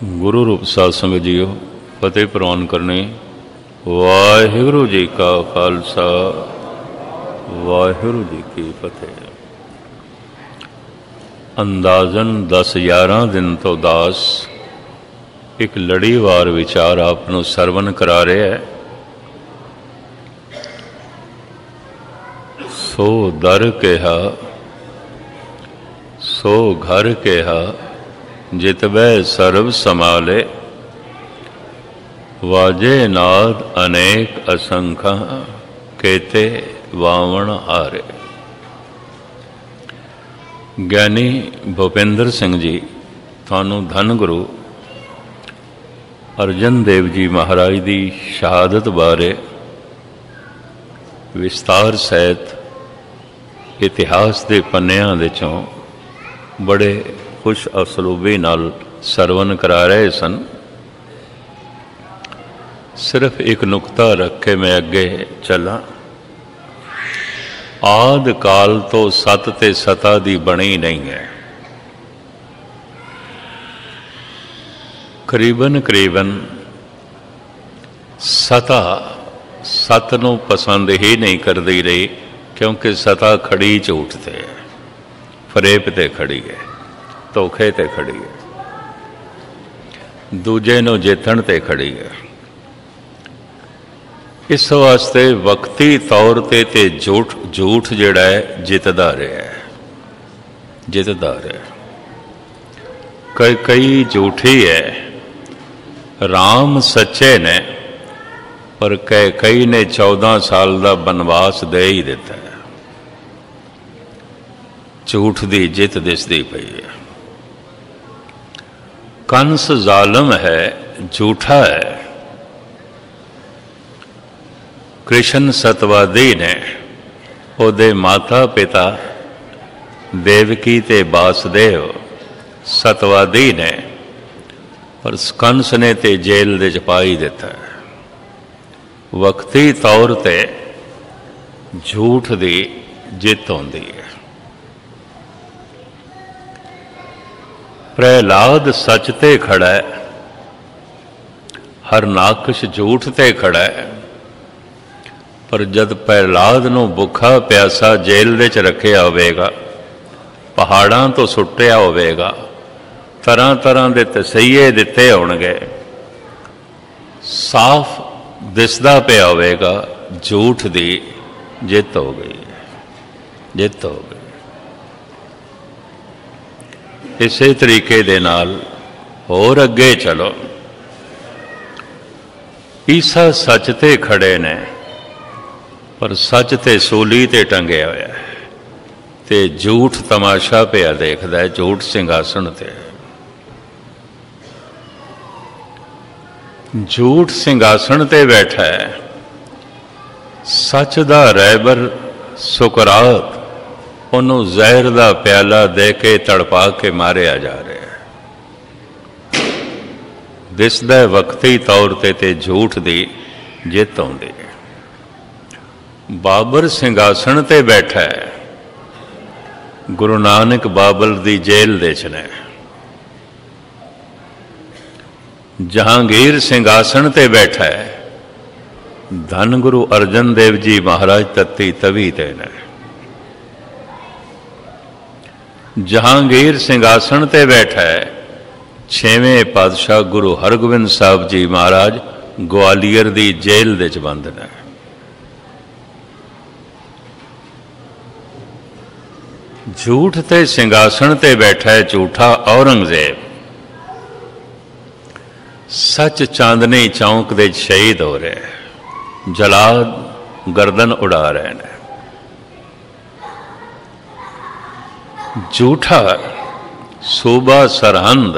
गुरु रूप साध संगत जीओ फतेह प्रवान करने। वाहिगुरु जी का खालसा वाहिगुरु जी की फतेह। अंदाजन 10-11 दिन तो दास एक लड़ीवार विचार आपनों सरवण करा रहे है। सो दर कहा सो घर कहा जित वह सर्व समाले। वाजे नाद अनेक असंख्य केते वावण हारे। ज्ञानी भूपेंद्र सिंह जी थानू धन गुरु अर्जन देव जी महाराज की शहादत बारे विस्तार सहित इतिहास के पन्नियां दे चों बड़े खुश असलूबी नाल सरवण करा रहे सन। सिर्फ एक नुकता रख के मैं अगे चला। आद काल तो सत ते सता दी बनी नहीं है। करीबन करीबन सता सत नूं पसंद ही नहीं करती रही, क्योंकि सता खड़ी झूठ ते है, फरेब ते खड़ी है, धोखे ते खड़ी है, दूजे नूं जितण ते खड़ी है। इस वास्ते वक्ती तौर ते झूठ जिहड़ा है जितदा रहा है, जितदा रहा। कई झूठी है। राम सच्चे ने, पर कई ने 14 साल का बनवास दे ही दिता है। झूठ की जित दिसदी पई है। कंस जालम है, झूठा है। कृष्ण सतवादी ने, ओदे माता पिता देवकी ते वासुदेव सतवादी ने, पर कंस ने ते जेल दे च पा ही दिता है। वक्ती तौर ते झूठ की जित होंदी है। प्रहलाद सच ते खड़ा है, हरनाकश झूठ ते खड़ा है। पर जद प्रहलाद नूं भुखा प्यासा जेल दे च रखिया होवेगा, पहाड़ां तो सुट्टिया होवेगा, तरह तरह के तसईये दिते होणगे, साफ दिसदा पिया होवेगा झूठ दी जित हो गई, जित हो गई। इसे तरीके दे नाल होर अगे चलो। ईसा सच ते खड़े ने, पर सच ते सूली ते टंगे होया है, ते झूठ तमाशा पिया देखदा है, झूठ सिंघासन ते। झूठ सिंघासन ते बैठा है। सच दा रहबर सुकरात उन्होंने जहर का प्याला दे के तड़पा के मारिया जा रहा है। दिसदा वक्ती तौर ते झूठ की जित आउंदी है। बाबर सिंघासन ते बैठा है। गुरु नानक बाबल की जेल दे च ने। जहांगीर सिंघासन ते बैठा है। धन गुरु अर्जन देव जी महाराज तत्ती तवी ते ने। जहांगीर सिंघासन ते बैठा है। 6वें पातशाह गुरु हरगोबिंद साहब जी महाराज ग्वालियर की जेल दे च बंद ने। झूठ ते सिंघासन ते बैठा है झूठा औरंगजेब। सच चांदनी चौंक दे शहीद हो रहे हैं। जलाद गर्दन उड़ा रहे हैं। झूठा सूबा सरहंद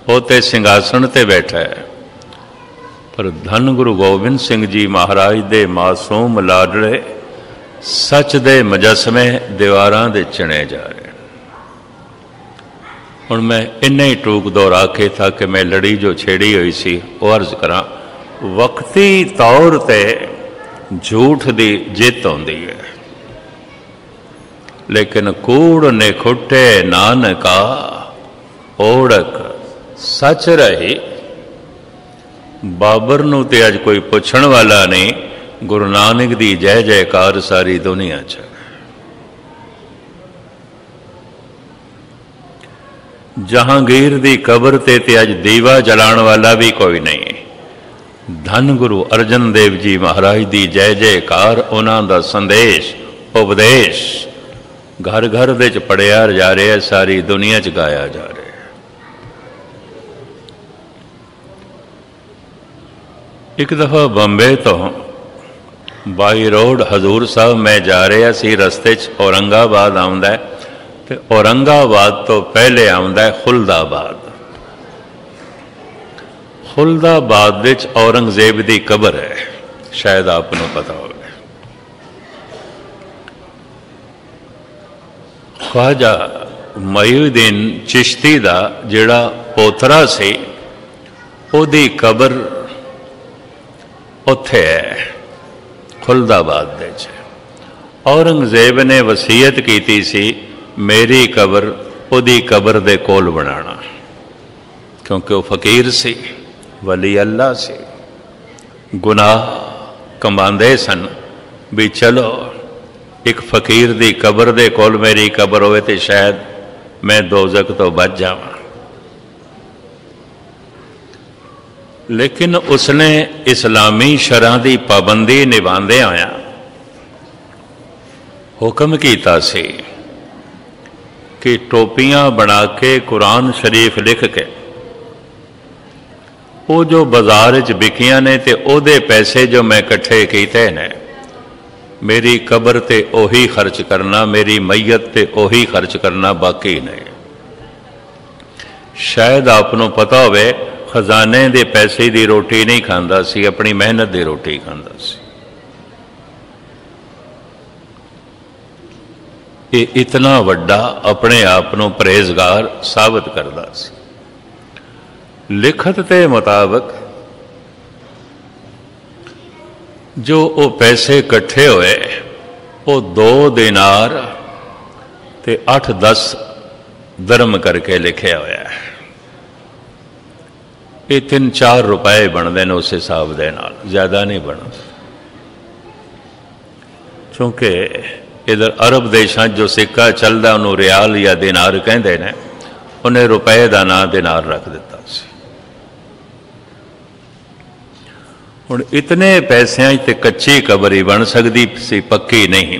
होते सिंघासन ते बैठा है, पर धन गुरु गोबिंद सिंह जी महाराज दे मासूम लाडले सच दे मुजस्मे दीवारां दे चिणे जा रहे। हुण मैं इन्ना ही टूक दोहरा के था कि मैं लड़ी जो छेड़ी हुई सी वो अर्ज करा। वक्ती तौर ते झूठ की जित आउंदी है, लेकिन कूड़ निखुटे नानका ओढ़क सच रही बाबर नूं ते अज कोई पुछण वाला नहीं, गुरु नानक दी जय जयकार सारी दुनिया च। जहांगीर दी कबर ते अज दीवा जलाण वाला भी कोई नहीं। धन गुरु अर्जन देव जी महाराज दी जय जयकार, उन्हां दा संदेश उपदेश घर घर दे च पढ़िया जा रहा है, सारी दुनिया च गाया जा रहा है। एक दफ़ा बंबे तो बाई रोड हजूर साहब मैं जा रहा सी, रस्ते च औरंगाबाद आउंदा है, ते औरंगाबाद तो पहले आउंदा है खुलदाबाद। खुलदाबाद विच औरंगजेब की कबर है, शायद आपको पता हो। ख्वाजा मईउद्दीन चिश्ती का जिहड़ा पोतरा सी, उहदी कबर उत्थे है खुलदाबाद दे च। औरंगजेब ने वसीयत की सी मेरी कबर उहदी कबर दे कोल बनाना, क्योंकि वह फकीर सी, वली अल्लाह सी, गुनाह कमांदे सन भी चलो एक फकीर दी कबर दे कोल मेरी कबर होवे ते शायद मैं दोजक तो बच जावां। लेकिन उसने इस्लामी शरह की पाबंदी निभांदे आया हुक्म कीता सी कि टोपियां बना के कुरान शरीफ लिख के वो जो बाजार च बिकियां ने ते ओदे पैसे जो मैं इकट्ठे कीते ने मेरी कबर ते ओही खर्च करना, मेरी मैयत ते ओही खर्च करना, बाकी नहीं। शायद आपनों पता होवे खजाने दे पैसे दी रोटी नहीं खांदा सी, अपनी मेहनत दी रोटी खांदा सी। ये इतना वड्डा अपने आप को परहेजगार साबित करता सी। लिखत के मुताबिक जो वो पैसे इकट्ठे हुए वो 2 दिनार ते 8-10 दरम करके लिखे हुआ है। ये 3-4 रुपए बनते हैं उस हिसाब के नाल, ज़्यादा नहीं बनते। क्योंकि इधर अरब देशों जो सिक्का चलता उन्होंने रियाल या दिनार कहते हैं, उन्हें रुपए का नाम दिनार रख दिता सी। हुण इतने पैसों ते कच्ची कबर ही बन सकती सी, पक्की नहीं।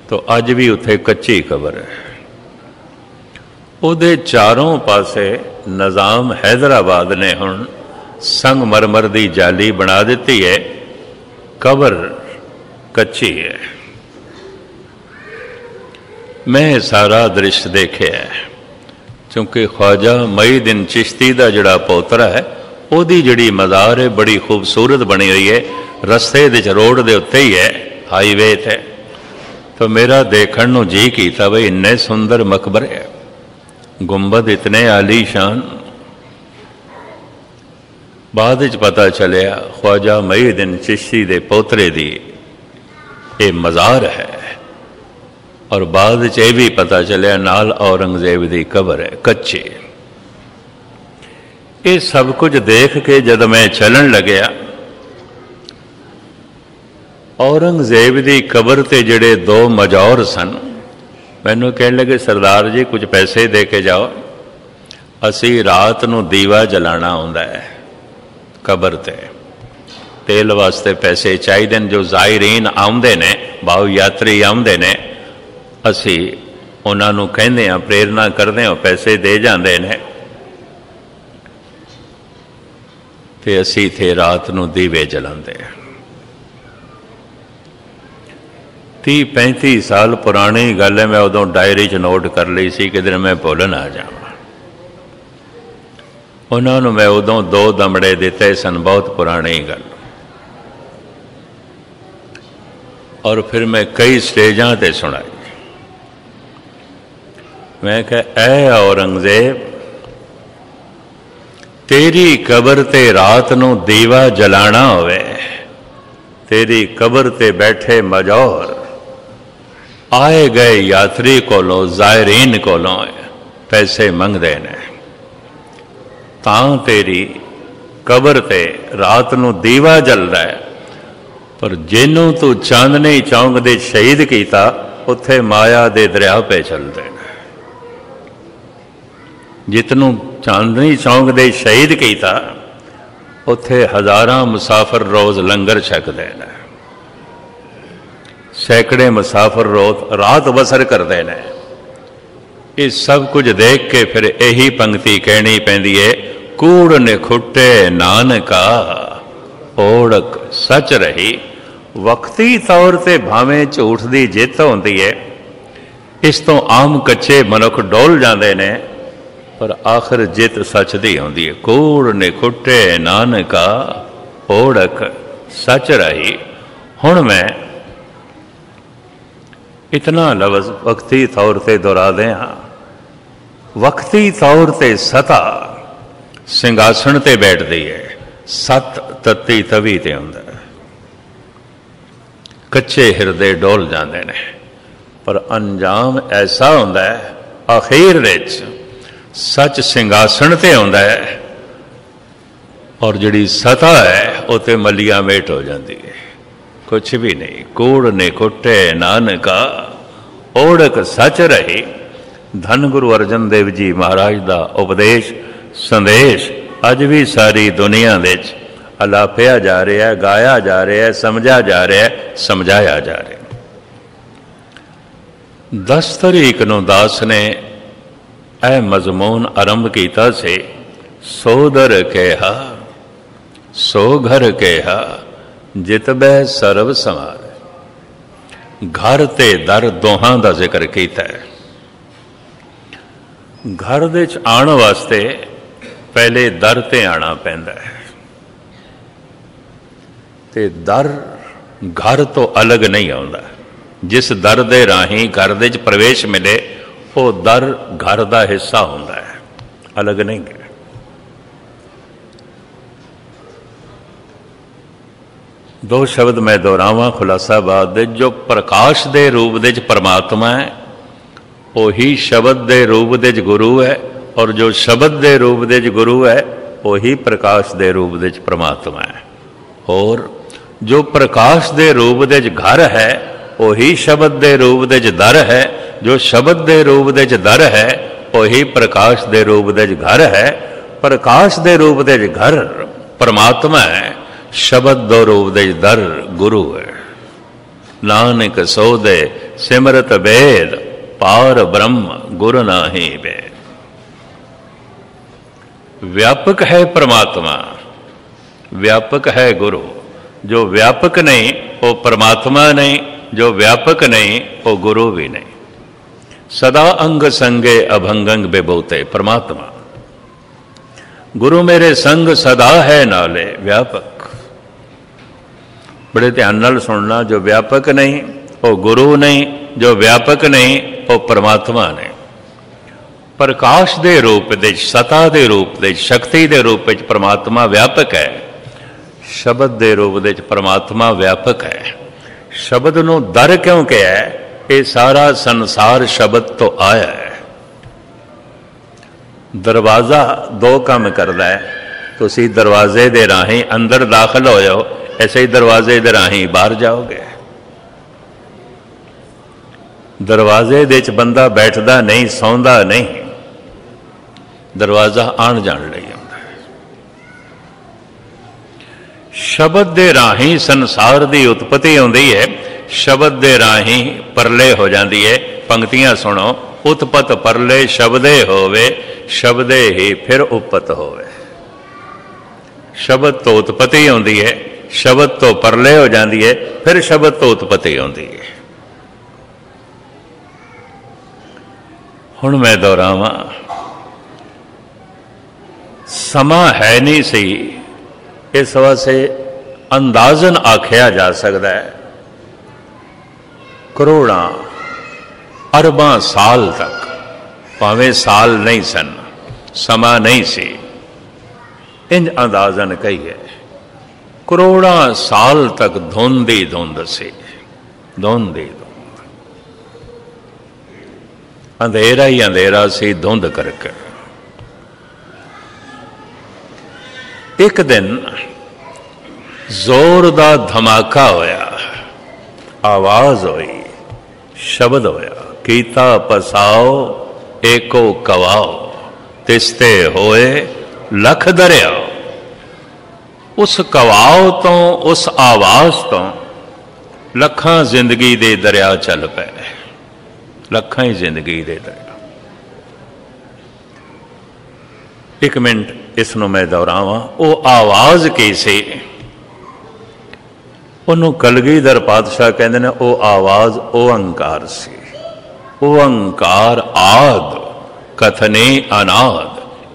तो अज भी उत्थे कच्ची कबर है। उहदे चारों पासे निज़ाम हैदराबाद ने हुण संगमरमर की जाली बना दी है, कबर कच्ची है। मैं सारा दृश्य देखे है, क्योंकि ख्वाजा मईउद्दीन चिश्ती का जिहड़ा पोतरा है उहदी जिहड़ी मज़ार है बड़ी खूबसूरत बनी हुई है, रस्ते दे रोड के उत्ते ही है, हाईवे थे। तो मेरा देखण नूं जी कीता बई इन्ने सुंदर मकबरे है, गुंबद इतने आलीशान। बाद च पता चलिया ख्वाजा मईउद्दीन चिश्ती दे पोतरे दी ये मज़ार है, और बाद च यह भी पता चलिया नाल औरंगजेब की कबर है कच्ची। ये सब कुछ देख के जब मैं चलन लग्या, औरंगजेब की कबर ते जिहड़े 2 मजौर सन मैनू कहने लगे सरदार जी कुछ पैसे दे के जाओ, असी रात नूं दीवा जलाना आउंदा है कबर ते, तेल वास्ते पैसे चाहिए जो ज़ायरीन आउंदे ने, भाव यात्री आउंदे ने, असी उन्हां नूं कहंदे हां, प्रेरणा करदे हां, पैसे दे जांदे ने, ते असी थे रात नूं दीवे जलांदे। 30-35 साल पुरानी गल है, मैं उदों डायरी च नोट कर ली सी, किधर मैं भुल ना जावां। उन्होंने मैं उदों 2 दमड़े दिते सन, बहुत पुरानी गल। और फिर मैं कई स्टेजां ते सुनाई। मैं कहा ऐ औरंगजेब, तेरी कबर ते रात नूं दीवा जलाना होवे, तेरी कबर ते बैठे मजौर आए गए यात्री कोलों, ज़ायरीन कोलों पैसे मंगदे ने, तां तेरी कबर ते रात नूं दीवा जलदा है, पर जिन्हों तू चांदनी चौंक दे शहीद किया उत्थे माया दे दरिया पे चलते हैं। जितनों चांदनी चौंक दे शहीद किया उत्थे हज़ारां मुसाफिर रोज़ लंगर छकते हैं, सैकड़े मुसाफिर रोज़ रात बसर करते हैं। ये सब कुछ देख के फिर यही पंक्ति कहनी पैंदी है, कूड़ निखुटे नानका ओढ़क सच रही। वक्ती तौर पर भावें झूठ की जित होती है, इस तो आम कच्चे मनुख डोल जाते हैं, पर आखिर जित सच दी होती है। कूड़ निखुटे नानका ओढ़क सच रही। हुण मैं इतना लफ्ज़ वक्ती तौर पर दोहरा दें। वक्ती तौर पर सता सिंघासन ते बैठती है, सत तत्ती तवी ते हुंदा है। कच्चे हिरदे डोल जाते हैं, पर अंजाम ऐसा होंदा है आखिर विच सच सिंघासन ते हुंदा है, और जिहड़ी सता है उते मलिया मेट हो जाती है, कुछ भी नहीं। कूड़ निखुटे नानका ओढ़क सच रही। धन गुरु अर्जन देव जी महाराज का उपदेश संदेश अज भी सारी दुनिया विच अलापिया जा रहा है, गाया जा रहा है, समझा जा रहा है, समझाया जा रहा है। 10 तारीख नूं दास ने यह मजमून आरंभ किया से, सो दर कहा सो घर कहा जित बै सर्व समार। घर ते दर दोहां का जिक्र किया है। घर दे आने वास्ते पहले दर ते आना पैंदा है, ते दर घर तो अलग नहीं आता। जिस दर दे राही घर दे प्रवेश मिले वो दर घर का हिस्सा होता है, अलग नहीं है। दो शब्द मैं दोहरावां खुलासाबाद दे। जो प्रकाश दे रूप दे परमात्मा है वही शब्द दे रूप दे गुरु है, और जो शब्द दे रूप दे गुरु है वही प्रकाश दे रूप दे परमात्मा है। और जो प्रकाश दे रूप दे घर है वही शब्द दे रूप दे दर है, जो शब्द दे रूप दे दर है वही प्रकाश दे रूप दे घर है। प्रकाश दे रूप दे घर परमात्मा है, शब्द दो रूप दे दर गुरु है। नानक सो दे सिमरत वेद पार ब्रह्म गुरु नाही वेद। व्यापक है परमात्मा, व्यापक है गुरु। जो व्यापक नहीं वो परमात्मा नहीं, जो व्यापक नहीं वो गुरु भी नहीं। सदा अंग संगे अभंगंग बेबोते परमात्मा। गुरु मेरे संग सदा है नाले व्यापक। बड़े ध्यान नाल सुनना, जो व्यापक नहीं वो गुरु नहीं, जो व्यापक नहीं वो परमात्मा नहीं। प्रकाश दे रूप दे, सता दे रूप दे, शक्ति दे रूप में परमात्मा व्यापक है। शब्द दे रूप दे परमात्मा व्यापक है। शब्द नूं दर क्यों कहा है? ये सारा संसार शब्द तो आया है। दरवाज़ा दो काम करता है। तुसी दरवाजे दे राही अंदर दाखिल हो जाओ, ऐसे ही दरवाजे दे राही बाहर जाओगे। दरवाजे दे च बंदा बैठदा नहीं, सौंदा नहीं, दरवाजा आण जाण लई आउंदा है। शब्द दे राही संसार की उत्पत्ति आउंदी है, शब्द दे राही परले हो जाती है। पंक्तियां सुनो, उत्पत परले शब्दे होवे, शब्दे ही फिर उपत होवे। शब्द तो उत्पत्ति आउंदी है, शब्द तो परले हो जाती है, फिर शब्द तो उत्पत्ति आउंदी है। हुण मैं दोहरावां, समा है नहीं सी, इस वास्ते अंदाजन आख्या जा सकता है करोड़ां अरबां साल तक, भावें साल नहीं सन, समा नहीं सी, इंज अंदाजन कहिए करोड़ां साल तक धुंध ही धुंध सी, धुंध ही धुंध, अंधेरा ही अंधेरा सी धुंध करके। एक दिन जोर दा धमाका होया, आवाज हुई, शब्द होया, कीता पसाओ एको कवाओ, तिसते होए लख दरिया। उस कवाओ तो, उस आवाज तो लखां जिंदगी दे दरिया चल पे, लखां ही जिंदगी दे दरिया। एक मिनट इसनों मैं दोहरावां, वो आवाज की सी, उन्होंने कलगीधर पातशाह कहते हैं वो आवाज ओंकार सी। ओंकार आद कथने अनाद,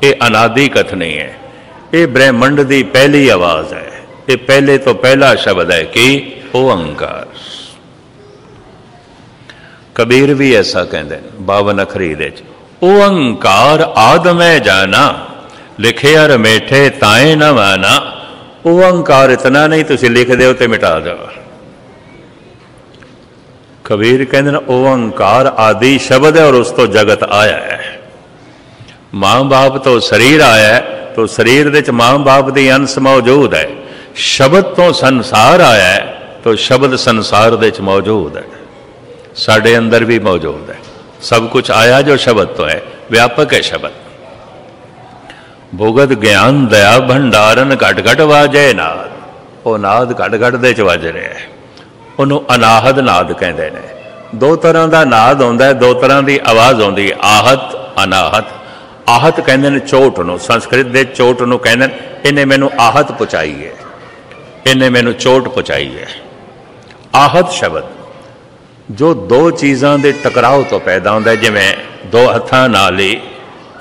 ये अनादि कथनी है, ये ब्रह्मंड की पहली आवाज है, ये पहले तो पहला शब्द है कि ओंकार। कबीर भी ऐसा कहते हैं 52 अखरी दे, ओंकार आद मैं जाना, लिखे अर मेठे ताए न माना। ओंकार इतना नहीं तुम लिख दो तो मिटा दो। कबीर कहते ओंकार आदि शब्द है और उस तो जगत आया है। मां बाप तो शरीर आया है, तो शरीर दे मां बाप की अंश मौजूद है। शब्द तो संसार आया है, तो शब्द संसार दे मौजूद है, साढ़े अंदर भी मौजूद है। सब कुछ आया जो शब्द तो है, व्यापक है शब्द। भुगत ज्ञान दया भंडारन घट घट वाजे नाद, वो नाद घट घट दे वज रहा है, उन्होंने अनाहद नाद कहते हैं। दो तरह का नाद होंदा है, दो तरह की आवाज़ होंदी है, आहत अनाहत। आहत कहते हैं चोट नूं, संस्कृत दे चोट नूं कहते हैं इन्हें मैनू आहत पहुँचाई है, इन्हें मैनू चोट पहुँचाई है। आहत शब्द जो दो चीज़ों के टकराव तो पैदा होंदा है, जिवें दो हत्थां नाल ही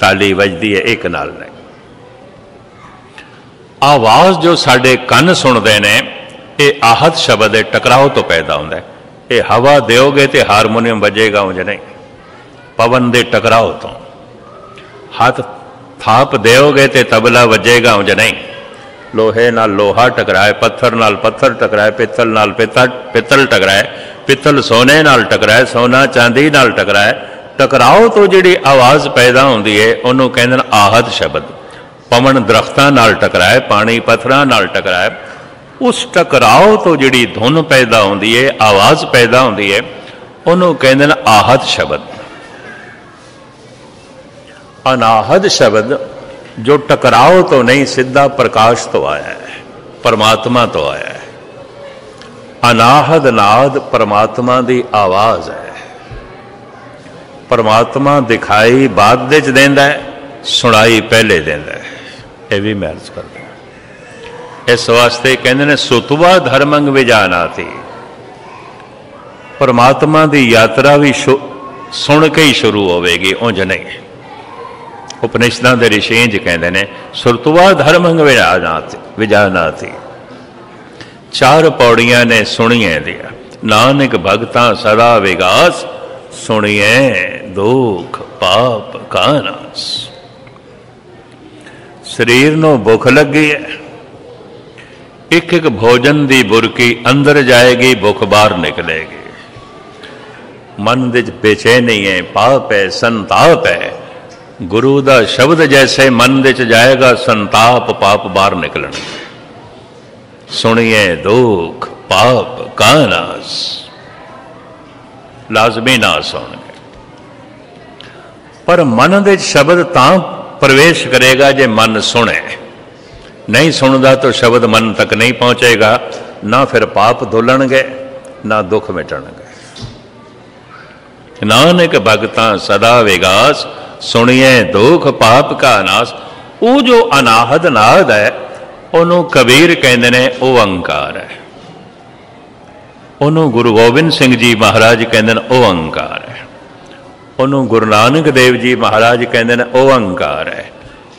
ताली वजदी है, एक नाल नहीं। आवाज़ जो साडे कन सुनते ने, ये आहत शब्द है, टकराव तो पैदा होंदा है। ये हवा दोगे तो हारमोनियम बजेगा, उंज नहीं, पवन के टकराव तो। हाथ थाप दोगे तो तबला वजेगा, उंज नहीं। लोहे नाल लोहा टकराए, पत्थर नाल पत्थर टकराए, पित्तल नाल पित्तल टकराए, पित्तल सोने नाल टकराए, सोना चांदी नाल टकराए। टकराव तो जिहड़ी आवाज़ पैदा होंदी है, उन्होंने कहते हैं आहत शब्द। पवन दरख्तां नाल टकराए, पानी पत्थरां नाल टकराए, उस टकराव तो जिहड़ी धुन पैदा होंदी है, आवाज़ पैदा होंदी है, उन्होंने कहते हैं आहत शब्द। अनाहद शब्द जो टकराव तो नहीं, सीधा प्रकाश तो आया है, परमात्मा तो आया है। अनाहद नाद परमात्मा की आवाज़ है। परमात्मा दिखाई बाद विच देंदा है, सुनाई पहले देंदा है। यह भी मैं अर्ज करता हूं। इस वास्ते कहते हैं सुतवा धर्मंग विजाना थी। परमात्मा की यात्रा भी सुन के ही शुरू होगी, उंज नहीं। उपनिषदां दे ऋषि इंज कहते हैं सुतवा धर्मंग विजाना थी। 4 पौड़ियां ने सुनिए दिया, नानक भगतां सदा विगास, सुनिए दुख पाप का नास। शरीर नूं भुख लगी है, एक एक भोजन की बुरकी अंदर जाएगी, भुख बाहर निकलेगी। मन विच बेचैनी है, पाप है, संताप है। गुरु का शब्द जैसे मन विच जाएगा, संताप पाप बाहर निकलणगे। सुनिए दुख पाप का नास, लाजमी नास होणगे। पर मन विच शब्द तां प्रवेश करेगा जे मन सुने। नहीं सुनता तो शब्द मन तक नहीं पहुंचेगा, ना फिर पाप धुलणगे ना दुख मिटणगे। नानक भगतां सदा विगास, सुनिए दुख पाप का नाश। वो जो अनाहद नाद है, उन्होंने कबीर कहते हैं ओंकार है। उन्होंने गुरु गोबिंद सिंह जी महाराज कहते हैं ओंकार है। उन्होंने गुरु नानक देव जी महाराज कहते हैं ओंकार है।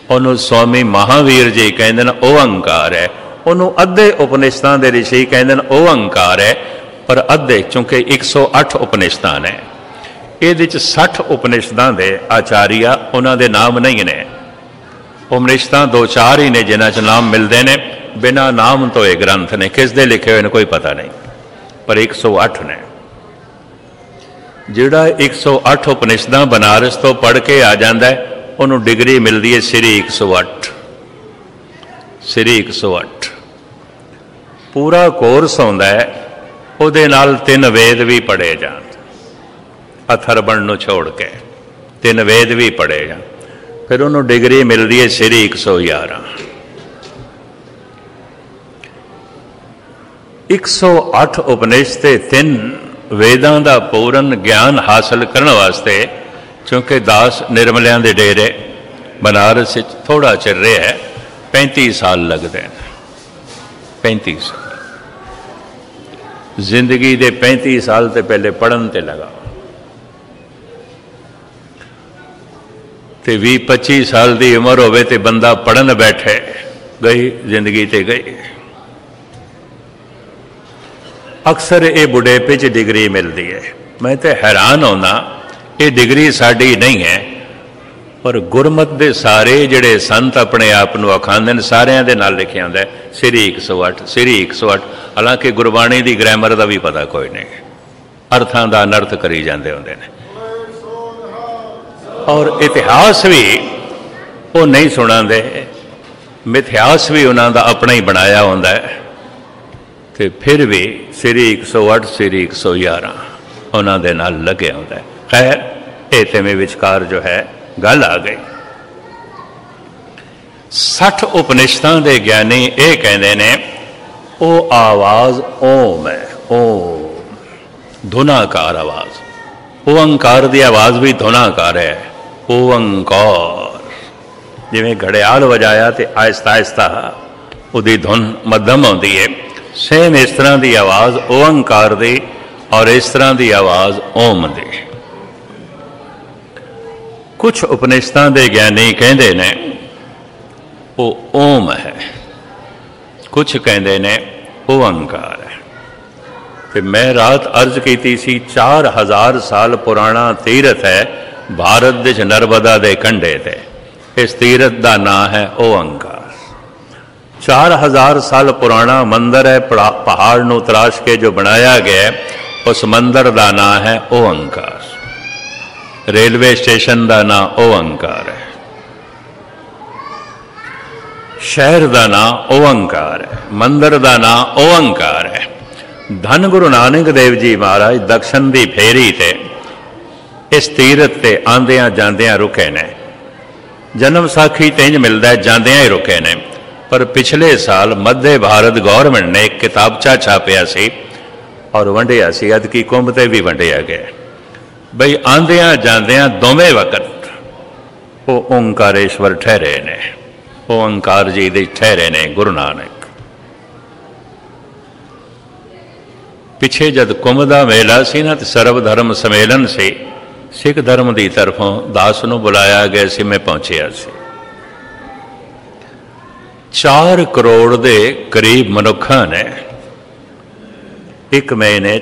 उन्होंने स्वामी महावीर जी कहते हैं ओंकार है। उन्होंने अद्धे उपनिषदां दे ऋषि कहते हैं ओंकार है। पर अद्धे चूंकि 108 उपनिषदां ने, ये 60 उपनिषदां दे आचार्य उन्हों के नाम नहीं ने। उपनिषदां 2-4 ही ने जिन्हां च नाम मिलते हैं, बिना नाम तो ये ग्रंथ ने, किस दे लिखे हुए ने कोई पता नहीं, पर 108 ने। जिहड़ा 108 उपनिषदां बनारस तो पढ़ के आ जाता है, उन्होंने डिग्री मिलती है श्री 108। श्री 108 पूरा कोर्स आउंदा है, उहदे नाल 3 वेद भी पढ़े जाण, अथर्वण नूं छोड़ के 3 वेद भी पढ़े जाण, फिर उन्होंने डिग्री मिलती है श्री 111। 108 उपनिषद ते 3 वेदां दा पूर्ण ज्ञान हासिल करने वास्ते, क्योंकि दास निर्मलियां दे डेरे बनारस थोड़ा चिर रहा है, 35 साल लगते हैं। 35 साल जिंदगी दे 35 साल तो पहले पढ़न ते लगा, तो 20-25 साल की उम्र होवे ते बंदा पढ़न बैठे, गई जिंदगी ते गई। अक्सर ये बुढ़ेपे च डिग्री मिलती है। मैं तो हैरान होना, ये डिग्री साड़ी नहीं है, पर गुरमत दे सारे जड़े संत अपने आप को अखांदे ने, सारियां दे नाल लिखिया होंदा है श्री 108 श्री 108। हालांकि गुरबाणी की ग्रैमर का भी पता कोई नहीं, अर्थां दा अनर्थ करी जाते होंदे ने, और इतिहास भी वो नहीं सुनाते, मिथिहास भी उन्हों का अपना ही बनाया होंदा है, तो फिर भी श्री 108 श्री 111 उन्होंने नाल लगे होंदा है। खैर ये तो में विचकार जो है गल आ गई। 60 उपनिषदां दे ज्ञानी ये कहते हैं वो आवाज ओम है, ओम धुनाकार आवाज, ओंकार की आवाज भी धुनाकार है। ओंकार जिमें घड़ियाल वजाया तो आहिस्ता आहिस्ता उसकी धुन मध्यम आती है, सेम इस तरह की आवाज़ ओंकार दी और इस तरह की आवाज़ ओम दी। कुछ उपनिषदां दे ज्ञानी कहते ने वो ओम है, कुछ कहते ने ओंकार है। तो मैं रात अर्ज की सी 4000 साल पुराना तीरथ है भारत देश नर्मदा के कंढे ते, इस तीरथ का नाम है ओंकार। 4000 साल पुराना मंदिर है, पहाड़ नूं तराश के जो बनाया गया है, उस मंदिर का नाम है ओंकार। रेलवे स्टेशन का नाम ओंकार है, शहर का नाम ओंकार है, मंदिर का नाम ओंकार है। धन गुरु नानक देव जी महाराज दक्षिण की फेरी ते इस तीरथ ते आंदियां जांदियां रुके ने। जन्म साखी तेंज मिलता है जांदियां ही रुके ने, पर पिछले साल मध्य भारत गौरमेंट ने एक किताबचा छापिया सी और वंडिया सी, अदकी कुंभ ते भी वंडिया गया बई आंदियां जांदियां दोवें वक्त वो ओंकारेश्वर ठहरे ने, ओंकार जी दे ठहरे ने गुरु नानक। पिछे जद कुंभ का मेला सी ना, तो सर्व धर्म सम्मेलन से सिख धर्म की तरफों दास नूं बुलाया गया सी, मैं पहुंचया सी। 4 करोड़ के करीब मनुखा ने एक महीने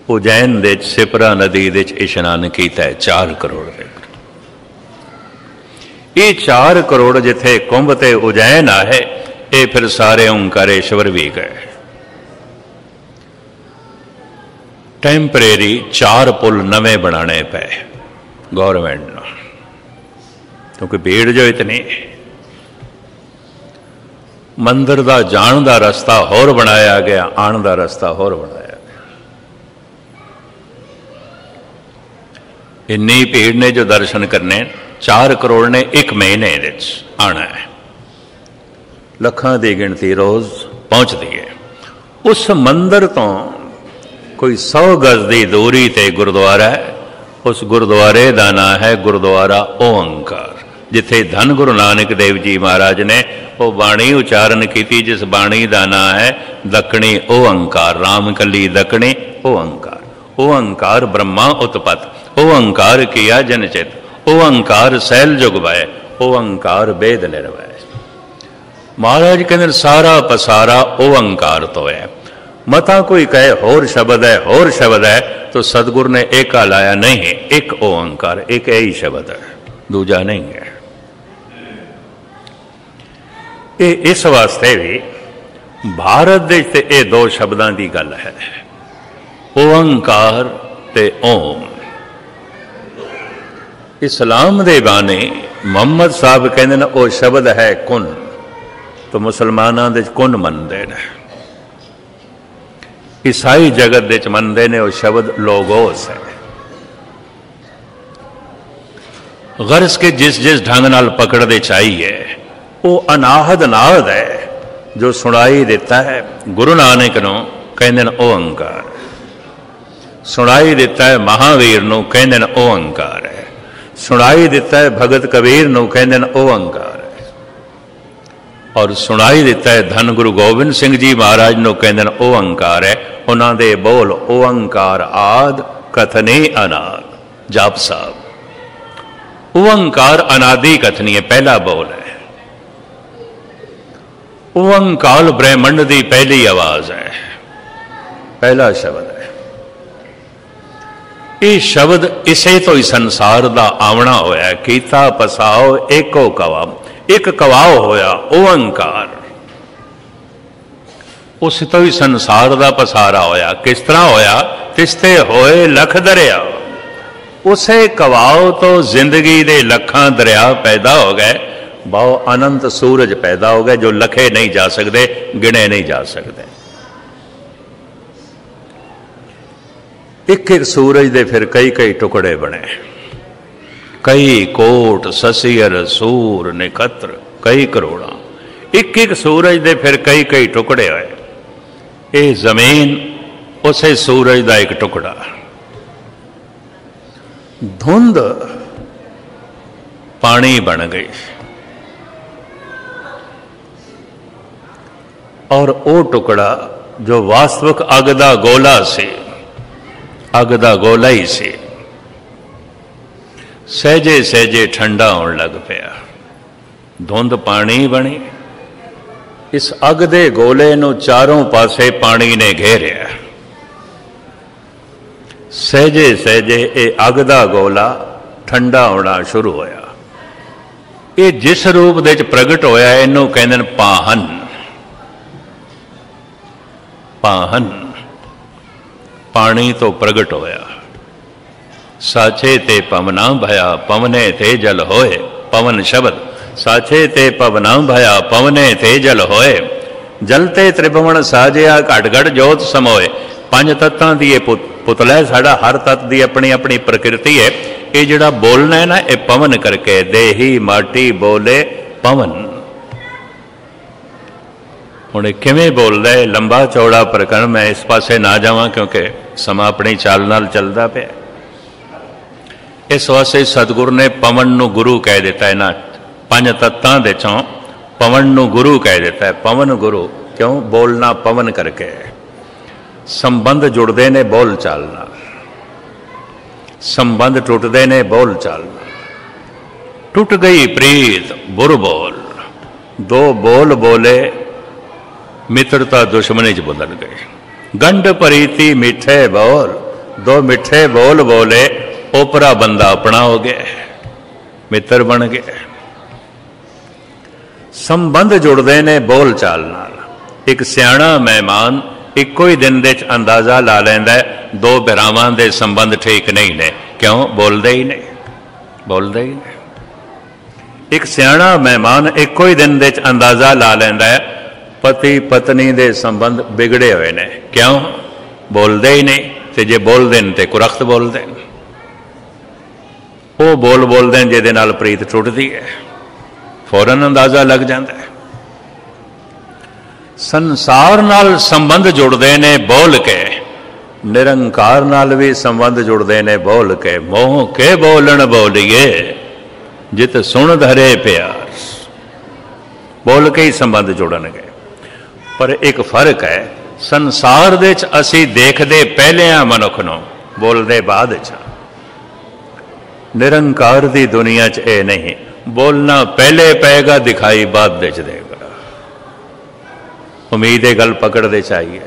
उज्जैन दे सिपरा नदी दे इशनान किया है। 4 करोड़ के, ये 4 करोड़ जिथे कुंभ ते उज्जैन आए, ये फिर सारे ओंकारेश्वर भी गए। टैंपरेरी 4 पुल नवे बनाने पे गौरमेंट ने, क्योंकि भीड़ जो इतनी। मंदिर का जान का रस्ता होर बनाया गया, आन का रस्ता होर बनाया गया। इन्नी भीड़ ने जो दर्शन करने, 4 करोड़ ने एक महीने आना है। लखां की गिनती रोज पहुंचती है। उस मंदिर तो कोई 100 गज की दूरी ते गुरुद्वारा है। उस गुरुद्वारे का नाम है गुरुद्वारा ओंकार, जिथे धन गुरु नानक देव जी महाराज ने वो बाणी उच्चारण की, जिस बाणी का नाम है दक्षिणी ओंकार। राम कली दक्षिणी ओंकार। ओंकार ब्रह्मा उत्पत, ओंकार किया जनचित, ओंकार सैल जुग भय, ओंकार वेद निर्भय। महाराज कहते सारा पसारा ओंकार तो है। मता कोई कहे होर शब्द है, होर शब्द है, तो सतगुरु ने एक लाया नहीं, एक ओंकार, एक यही शब्द है, दूजा नहीं है। ये इस वास्ते भी भारत देश ते ये 2 शब्दों की गल है, ओंकार ते ओम। इस्लाम दे बानी मुहम्मद साहब कहते हैं वो शब्द है कुन, तो मुसलमानों दे कुन मनते हैं, ईसाई जगत दे मनते हैं वो शब्द लोगोस है। गर्ज के जिस जिस ढंग नाल पकड़ते चाहिए वो अनाहद नाहद है जो सुनाई देता है। गुरु नानक नूं कहंदे ने ओंकार, सुनाई देता है महावीर नूं कहंदे ने ओंकार है, सुनाई देता है भगत कबीर नूं कहंदे ने ओंकार है, और सुनाई देता है धन गुरु गोबिंद सिंह जी महाराज नूं कहंदे ने ओंकार है। उन्हां दे बोल ओंकार आद कथने अनाद। जाप साहब ओंकार अनादि कथनी है, पहला बोल है। ओंकार ब्रह्मंड की पहली आवाज है, पहला शब्द है। ये शब्द इसे तो ही संसार का आवना होया, कीता पसाओ एको कवा, एक कवाओ होया ओंकार, उस तो ही संसार का पसारा होया। किस तरह होया? तिसते होए लख दरिया, उसे कवाओ तो जिंदगी दे लखां दरिया पैदा हो गए, बहु अनंत सूरज पैदा हो गए जो लखे नहीं जा सकते, गिने नहीं जा सकते। एक एक सूरज दे फिर कई कई टुकड़े बने, कई कोट ससियर सूर निकत्र कई करोड़ा, एक एक सूरज दे फिर कई कई टुकड़े होए। ये जमीन उसे सूरज का एक टुकड़ा, धुंध पानी बन गई, और वो टुकड़ा जो वास्तविक अग दा गोला से, अग दा गोला ही से, सहजे सहजे ठंडा होने लग पाया। धुंध पानी बनी, इस अग दे गोले नूं चारों पासे पानी ने घेरिया। सहजे सहजे ये अग दा गोला ठंडा होना शुरू होया। ये जिस रूप दे प्रगट होया इनू कहंदे ने पाहन। पाहन पानी तो प्रगट होया, साचे ते पवना भया पवने ते जल होए। पवन शब्द, साचे ते पवना भया पवने ते जल होए। जलते त्रिभुवन साजिया घट घट जोत समोए। पंज तत्तां दी ये पुतला है साड़ा, हर तत्त दी अपनी अपनी प्रकृति है। ये जिहड़ा बोलना है ना, ये पवन करके, देही माटी बोले पवन। हुण किवें बोलदा है, लंबा चौड़ा प्रकरण, मैं इस पासे ना जावां क्योंकि समा अपनी चाल नाल चलदा पिया। इस वास्ते सतगुरु ने पवन नूं गुरु कह दिता है ना, पंज तत्तां दे चों पवन नूं गुरु कह दिता है। पवन गुरु क्यों? बोलना पवन करके। संबंध जुड़ते ने बोल चाल नाल, संबंध टुटते ने बोल चाल नाल। टुट गई प्रीत बुर बोल, दो बोल बोले मित्रता दुश्मनी च बदल गए। गंढ प्रीति मिठे बोल, दो मिठे बोल बोले ओपरा बंदा अपना हो गया, मित्र बन गया। संबंध जुड़ते ने बोल चाल नाल। एक सियाणा मेहमान इको ही दिन दे अंदाजा ला लैंदा है, दो भरावां दे संबंध ठीक नहीं ने। क्यों? बोलते ही नहीं, बोलते ही नहीं। एक सियाणा मेहमान इको ही दिन दे अंदाजा ला लैंदा है, पति पत्नी दे संबंध बिगड़े हुए ने। क्यों? बोलते ही नहीं। ते जे बोलते हैं तो कुरख्त बोलते हैं, वो बोल बोलते हैं जिहदे नाल प्रीत टुटदी है, फौरन अंदाजा लग जाता है। संसार नाल संबंध जुड़ते ने बोल के, निरंकार नाल भी संबंध जुड़ते ने बोल के। मोह के बोलन बोलिए जित सुन धरे प्यार, बोल के ही संबंध जुड़नगे। पर एक फर्क है, संसार दे च असी देखते पहले आ मनुख नूं, बोलते बाद च। निरंकार दी दुनिया च ये नहीं, बोलना पहले पेगा दिखाई बाद दे च देगा। उम्मीद है गल पकड़ते चाहिए।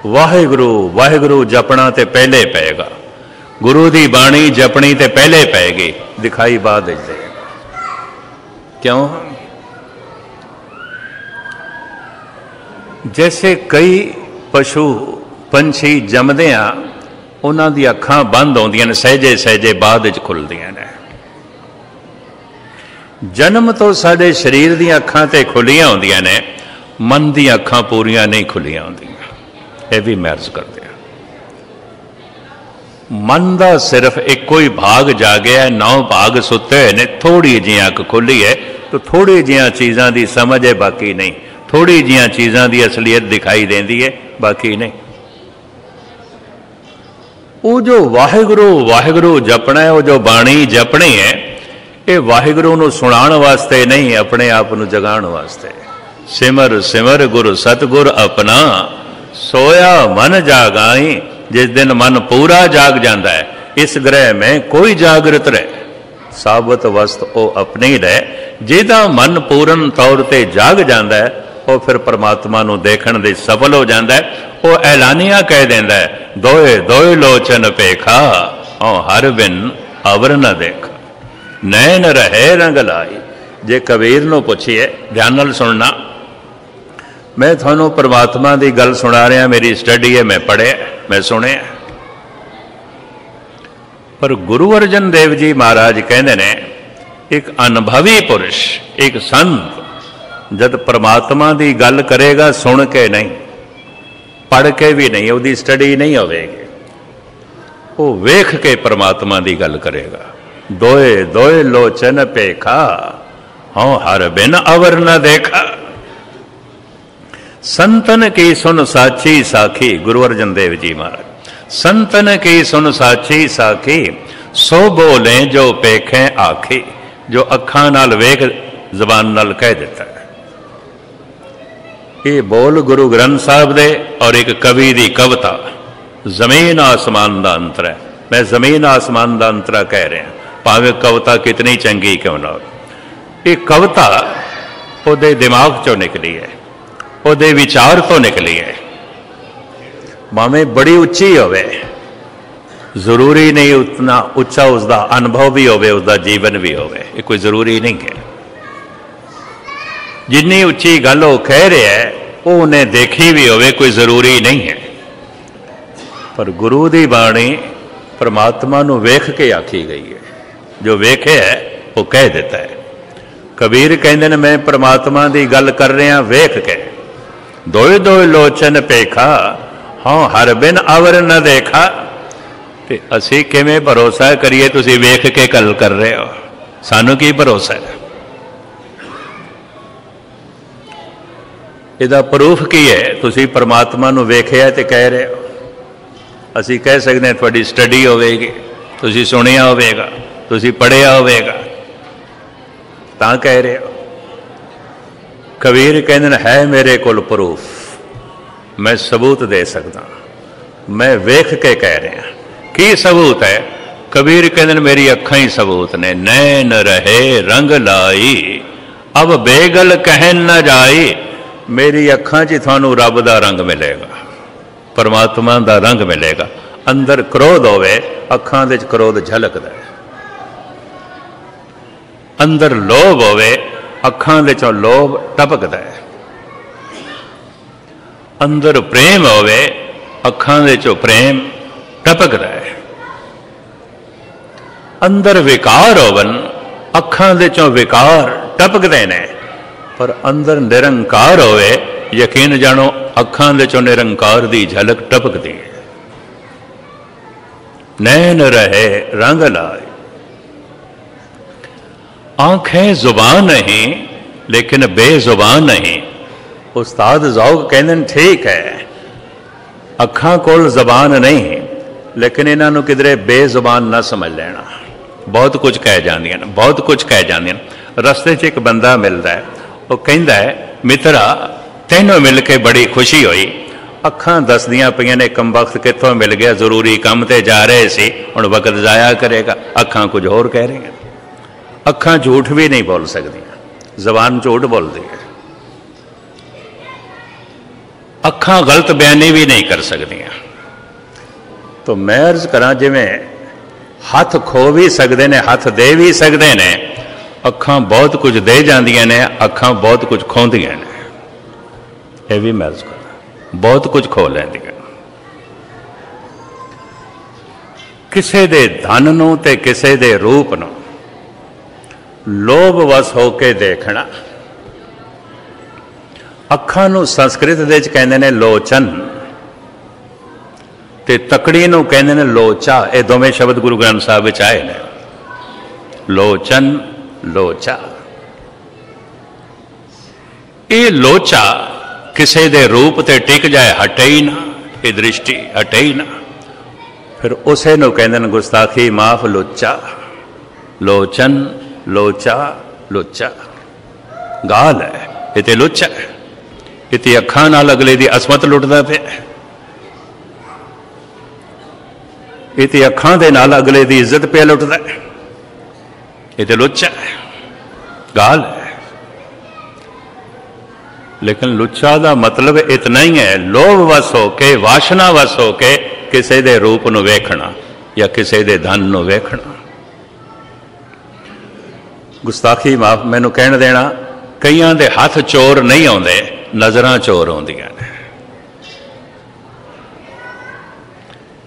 वाहिगुरु वाहिगुरु जपना ते पहले पेगा, गुरु दी बाणी जपनी ते पहले पेगी, दिखाई बाद दे देगा। क्यों? जैसे कई पशु पंछी जमदे आ, उन्हां दी अखां बंद होंदियां ने, सहजे सहजे बाद विच खुलदियां ने। जन्म तो साडे शरीर दी अखां ते खुलियां होंदियां ने, मन दी अखां पूरियां नहीं खुलियां होंदियां। यह भी मैं अर्ज करते हैं। मन का सिर्फ एको ही भाग जागया, 9 भाग सुते ने, थोड़ी जी अख खुली है तो थोड़ी जिया चीज़ों की समझ है, बाकी नहीं। थोड़ी जिया चीज़ों की असलियत दिखाई देती है, बाकी नहीं। वो जो वाहिगुरु वाहिगुरु जपना है, वो जो बाणी जपनी है, ये वाहिगुरु नूं सुनाण वास्ते नहीं, अपने आप नूं जगाण वास्ते। सिमर सिमर गुरु सतगुर अपना, सोया मन जागाई। जिस दिन मन पूरा जाग जाता है, इस ग्रह में कोई जागृत रहे, साबत वस्त वो अपने ही रहे। जिहदा मन पूर्ण तौर पर जाग जाता है, वो फिर परमात्मा नूं देखण दे सफल हो जाता है। वो ऐलानिया कह देंदा है, दोए दोए लोचन पेखा, औ हर बिन अवर न देखा, नैन रहे रंग लाई। जे कबीर नूं पुछिए, ध्यान नाल सुनना, मैं थानू परमात्मा की गल सुना रहा, मेरी स्टडी है, मैं पढ़िया, मैं सुनिया। पर गुरु अर्जन देव जी महाराज कहते ने, एक अनुभवी पुरुष, एक संत जब परमात्मा की गल करेगा, सुन के नहीं, पढ़ के भी नहीं, उसकी स्टडी नहीं होगी, वो वेख के परमात्मा की गल करेगा। दोए दोए लोचन पेखा, हाँ हर बिन अवर न देखा। संतन की सुन साची साखी, गुरु अर्जन देव जी महाराज, संतन की सुन साची साखी, सो बोले जो पेखे आखी। जो अखां नाल वेख, जबान नाल कह देता है। ये बोल गुरु ग्रंथ साहब दे और एक कवि की कविता, जमीन आसमान का अंतर है। मैं जमीन आसमान का अंतरा कह रहा, भावें कविता कितनी चंगी क्यों ना हो। ये कविता उहदे दिमाग चों निकली है, उहदे विचार तो निकली है। भावें बड़ी उच्ची होवे, जरूरी नहीं उतना उच्चा उसका अनुभव भी होवे, उसका जीवन भी होवे, ये कोई जरूरी नहीं है। जिन्नी उच्ची गल वो कह रहा है, वो उन्हें देखी भी होवे, कोई जरूरी नहीं है। पर गुरु की बाणी परमात्मा नूं वेख के आखी गई है। जो वेखे है वो कह देता है। कबीर कहते हैं, मैं परमात्मा की गल कर रहा वेख के, दोए दोए लोचन पेखा, हाँ हर बिन अवर न देखा। ते असी किवें भरोसा करिए, तुसी वेख के गल कर रहे हो, सानू की भरोसा है? इहदा प्रूफ की है? तुसी परमात्मा नूं वेखिया ते कह रहे हो। असी कह सकते हैं तुहाडी स्टडी होवेगी, तुसी सुनिया होवेगा, तुसी पढ़िया होवेगा, तां कह रहे हो। कबीर कहते है मेरे कोल प्रूफ, मैं सबूत दे सकता, मैं वेख के कह रहा। की सबूत है? कबीर कहते मेरी अखां ही सबूत ने। नैन रहे रंग लाई, अब बेगल कहन न जाई। मेरी अखां च थानू रब दा रंग मिलेगा, परमात्मा दा रंग मिलेगा। अंदर क्रोध होवे, अखां दे क्रोध झलकदा है। अंदर लोभ होवे, अखां दे चों लोभ टपकदा है। अंदर प्रेम होवे, अखां दे चों प्रेम टपकदा है। अंदर विकार होवन, अखां दे चों विकार टपकदे ने। पर अंदर निरंकार होवे, यकीन जानो अखां दे चों निरंकार दी झलक टपकदी है। नैन रहे रंग लाए, आंखें जुबान नहीं लेकिन बेजुबान नहीं। उस्ताद ज़ौक़ कहते हैं ठीक है, अखां कोल जबान नहीं लेकिन इन्हों किधरे बेजुबान ना समझ लेना। बहुत कुछ कह जांदियां, बहुत कुछ कह जांदियां। रस्ते च एक बंदा मिलता है, वो कहता है मित्रा तैनों मिल के बड़ी खुशी हुई। अखां दसदियां पईयां ने कम वक्त कितों मिल गया, जरूरी काम ते जा रहे सी, हुण वक्त जाया करेगा। अखां कुछ होर कह रही हैं। अखां झूठ भी नहीं बोल सकदियां, जबान झूठ बोलती है। अखां गलत बयानी भी नहीं कर सकदियां। तो मैं अर्ज करा, जिवें हथ खो भी सकते हैं, हथ दे भी सकते हैं, अखां बहुत कुछ दे जांदियां ने, अखां बहुत कुछ खोंदियां ने। यह भी मैं अर्ज करा, बहुत कुछ खो लैंदियां। किसे दे धन नूं ते किसे दे रूप नूं ਲੋਭ ਵਸ ਹੋ ਕੇ ਦੇਖਣਾ। ਅੱਖਾਂ ਨੂੰ ਸੰਸਕ੍ਰਿਤ ਦੇ ਵਿੱਚ ਕਹਿੰਦੇ ਨੇ ਲੋਚਨ, ਤੇ ਤਕੜੀ ਨੂੰ ਕਹਿੰਦੇ ਨੇ ਲੋਚਾ। ਇਹ ਦੋਵੇਂ ਸ਼ਬਦ ਗੁਰੂ ਗ੍ਰੰਥ ਸਾਹਿਬ ਵਿੱਚ ਆਏ ਨੇ, ਲੋਚਨ, ਲੋਚਾ। ਇਹ ਲੋਚਾ ਕਿਸੇ ਦੇ ਰੂਪ ਤੇ ਟਿਕ ਜਾਏ, ਹਟੇ ਹੀ ਨਾ, ਇਹ ਦ੍ਰਿਸ਼ਟੀ ਹਟੇ ਹੀ ਨਾ, ਫਿਰ ਉਸੇ ਨੂੰ ਕਹਿੰਦੇ ਨੇ ਗੁਸਤਾਖੀ ਮਾਫ ਲੋਚਾ। ਲੋਚਨ, ਲੋਚਾ, ਲੋਚਾ ਗਾਲ ਹੈ, ਇਹ ਤੇ ਲੋਚਾ ਹੈ। ਇਹ ਤੇ ਅੱਖਾਂ ਨਾਲ ਅਗਲੇ ਦੀ ਅਸਮਤ ਲੁੱਟਦਾ ਪਿਆ, ਇਹ ਤੇ ਅੱਖਾਂ ਦੇ ਨਾਲ ਅਗਲੇ ਦੀ ਇੱਜ਼ਤ ਪਿਆ ਲੁੱਟਦਾ, ਇਹ ਤੇ ਲੋਚਾ ਹੈ, ਗਾਲ ਹੈ। ਲੇਕਿਨ ਲੁੱਚਾ ਦਾ ਮਤਲਬ ਇਤਨਾ ਹੀ ਹੈ, ਲੋਭ ਵਸ ਹੋ ਕੇ, ਵਾਸ਼ਨਾ ਵਸ ਹੋ ਕੇ ਕਿਸੇ ਦੇ ਰੂਪ ਨੂੰ ਵੇਖਣਾ ਜਾਂ ਕਿਸੇ ਦੇ ਧਨ ਨੂੰ ਵੇਖਣਾ। ਗੁਸਤਾਖੀ ਮਾਫ ਮੈਨੂੰ ਕਹਿਣ ਦੇਣਾ, ਕਈਆਂ ਦੇ ਹੱਥ ਚੋਰ ਨਹੀਂ ਆਉਂਦੇ, ਨਜ਼ਰਾਂ ਚੋਰ ਆਉਂਦੀਆਂ ਨੇ।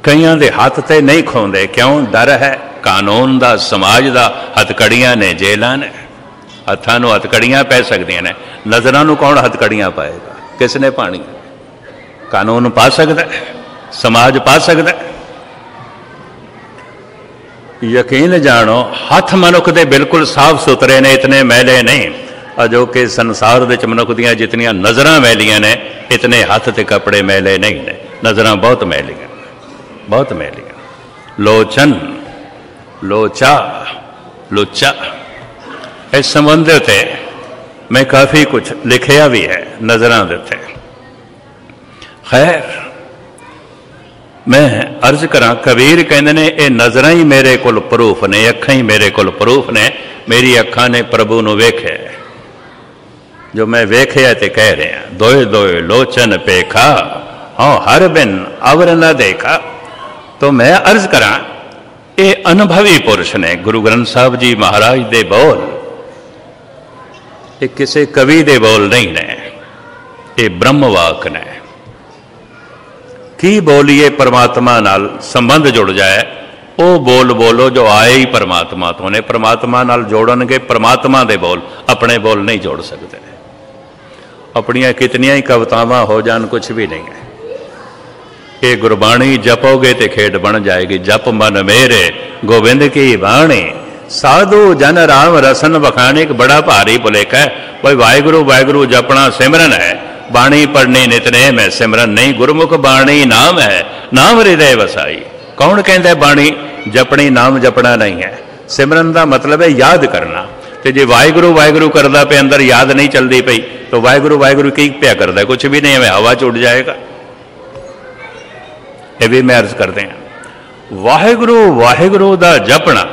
ਕਈਆਂ ਦੇ ਹੱਥ ਤੇ ਨਹੀਂ ਖੋਂਦੇ, ਕਿਉਂ? ਡਰ ਹੈ ਕਾਨੂੰਨ ਦਾ, ਸਮਾਜ ਦਾ। ਹੱਥਕੜੀਆਂ ਨੇ, ਜੇਲਾਂ ਨੇ, ਹੱਥਾਂ ਨੂੰ ਹੱਥਕੜੀਆਂ ਪੈ ਸਕਦੀਆਂ ਨੇ। ਨਜ਼ਰਾਂ ਨੂੰ ਕੌਣ ਹੱਥਕੜੀਆਂ ਪਾਏਗਾ? ਕਿਸ ਨੇ ਪਾਣੀ? ਕਾਨੂੰਨ ਪਾ ਸਕਦਾ, ਸਮਾਜ ਪਾ ਸਕਦਾ। ਯਕੀਨ ਜਾਣੋ, ਹੱਥ ਮਨੁੱਖ ਦੇ ਬਿਲਕੁਲ ਸਾਫ਼ ਸੁਥਰੇ ਨੇ, ਇਤਨੇ ਮੈਲੇ ਨਹੀਂ। ਅਜੋਕੇ ਸੰਸਾਰ ਦੇ ਵਿੱਚ ਮਨੁੱਖ ਦੀਆਂ ਜਿਤਨੀਆਂ ਨਜ਼ਰਾਂ ਮੈਲੀਆਂ ਨੇ, ਇਤਨੇ ਹੱਥ ਤੇ ਕੱਪੜੇ ਮੈਲੇ ਨਹੀਂ ਨੇ। ਨਜ਼ਰਾਂ ਬਹੁਤ ਮੈਲੀਆਂ, ਬਹੁਤ ਮੈਲੀਆਂ। ਲੋਚਨ, ਲੋਚਾ, ਲੁੱਚਾ। ਇਸ ਸੰਬੰਧ ਤੇ ਮੈਂ ਕਾਫੀ ਕੁਝ ਲਿਖਿਆ ਵੀ ਹੈ ਨਜ਼ਰਾਂ ਦੇ ਉੱਤੇ। ਖੈਰ, ਮੈਂ ਅਰਜ਼ ਕਰਾਂ, ਕਬੀਰ ਕਹਿੰਦੇ ਨੇ ਇਹ ਨਜ਼ਰਾਂ ਹੀ ਮੇਰੇ ਕੋਲ ਪ੍ਰੂਫ ਨੇ, ਅੱਖਾਂ ਹੀ ਮੇਰੇ ਕੋਲ ਪ੍ਰੂਫ ਨੇ। ਮੇਰੀ ਅੱਖਾਂ ਨੇ ਪ੍ਰਭੂ ਨੂੰ ਵੇਖਿਆ, ਜੋ ਮੈਂ ਵੇਖਿਆ ਤੇ ਕਹਿ ਰਿਹਾ। ਦੋਏ ਦੋਏ ਲੋਚਨ ਪੇਖਾ, ਹਾਂ ਹਰ ਬਿਨ ਅਵਰ ਨਾ ਦੇਖਾ। तो मैं अर्ज करा, ये अनुभवी पुरुष ने। गुरु ग्रंथ साहब जी महाराज दे बोल ये किसी कवि दे बोल नहीं ने, ये ब्रह्मवाक ने। की बोलिए परमात्मा नाल संबंध जुड़ जाए, वो बोल बोलो जो आए ही परमात्मा तो ने। परमात्मा नाल जोड़नगे परमात्मा दे बोल, अपने बोल नहीं जोड़ सकते। अपनियां कितनियां ही कवितावां हो जान, कुछ भी नहीं है। ये गुरबाणी जपोगे तो खेड बन जाएगी। जप मन मेरे गोविंद की बाणी, साधु जन राम रसन बखाने। एक बड़ा भारी भुलेखा है, भाई वाहिगुरु वाहिगुरु जपना सिमरन है, बाणी पढ़नी नितनेम है, सिमरन नहीं। गुरमुख बाणी नाम है, नाम हृदय वसाई। कौन कहता है बाणी जपनी, नाम जपना नहीं है। सिमरन का मतलब है याद करना। तो जे वाहिगुरु वाहिगुरु करता पे अंदर याद नहीं चलती पई, तो वाहिगुरु वाहिगुरु की पिया करता? कुछ भी नहीं है, हवा च उड़ जाएगा। ये भी मैं अर्ज करते हैं, वाहिगुरु वाहिगुरु दा जपना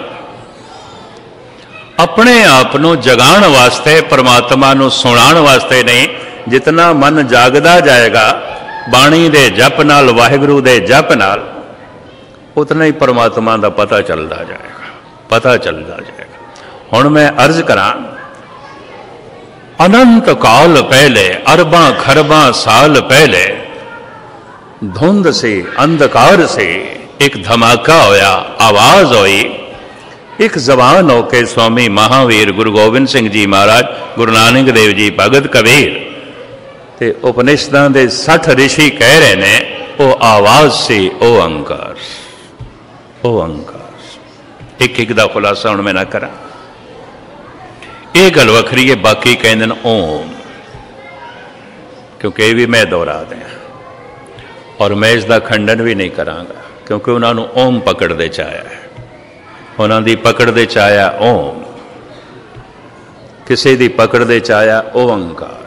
अपने आप को जगाण वास्ते, परमात्मा को सुनाण वास्ते नहीं। जितना मन जागदा जाएगा बाणी दे जप नाल, वाहिगुरु दे जप नाल, उतना ही परमात्मा का पता चलता जाएगा, पता चलता जाएगा। हुण मैं अर्ज करा, अनंत काल पहले, अरबां खरबां साल पहले, धुंध से, अंधकार से एक धमाका होया, आवाज हुई। एक जबान होके स्वामी महावीर गुरु गोबिंद सिंह जी महाराज, गुरु नानक देव जी, भगत कबीर ते उपनिषदां दे 60 ऋषि कह रहे ने, ओ आवाज से ओ अंकार, ओ अंकार। एक एक दा खुलासा हुण मैं ना करा, ये गल वखरी है। बाकी कहंदे ने ओम, क्योंकि ये भी मैं दोहरा दें, और मैं इसका खंडन भी नहीं करांगा, क्योंकि उन्होंने ओम पकड़ते चाया है। उन्होंने पकड़ते चाया ओम, किसी की पकड़ते चाया ओंकार।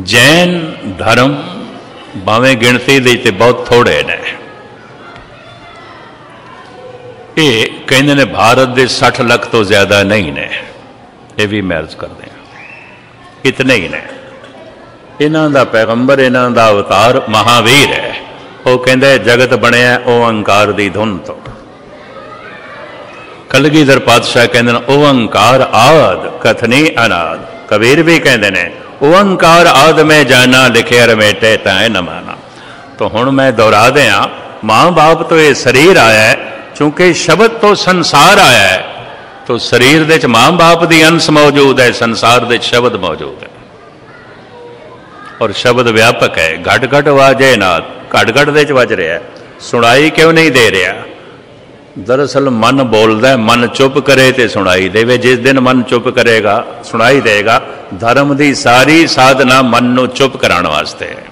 जैन धर्म भावें गिणती दे ते बहुत थोड़े ने, ये कहते ने भारत के 60 लाख तो ज्यादा नहीं ने। ये भी मैं अर्ज कर दें, इतने ही ने। इन्हां दा पैगंबर, इन्हां दा अवतार महावीर है। वो कहंदा जगत बनया ओंकार दी धुन तो। कलगीधर पातशाह कहंदे ओंकार आद कथनी अनाद। कबीर भी कहंदे ने ओंकार आद में जाना, लिखे रमेटे तैं न माना। तो हुण मैं दोहरा दें, मां बाप तो ये शरीर आया है, चूंकि शब्द तो संसार आया है, तो शरीर दे मां बाप की अंश मौजूद है, संसार दे शब्द मौजूद है और शब्द व्यापक है। घट घट वाजे नाद, घट घट दे वज रहा है, सुनाई क्यों नहीं दे रहा? दरअसल मन बोलता है, मन चुप करे तो सुनाई देवे। जिस दिन मन चुप करेगा सुनाई देगा। धर्म की सारी साधना मन नूं चुप कराने वास्ते है।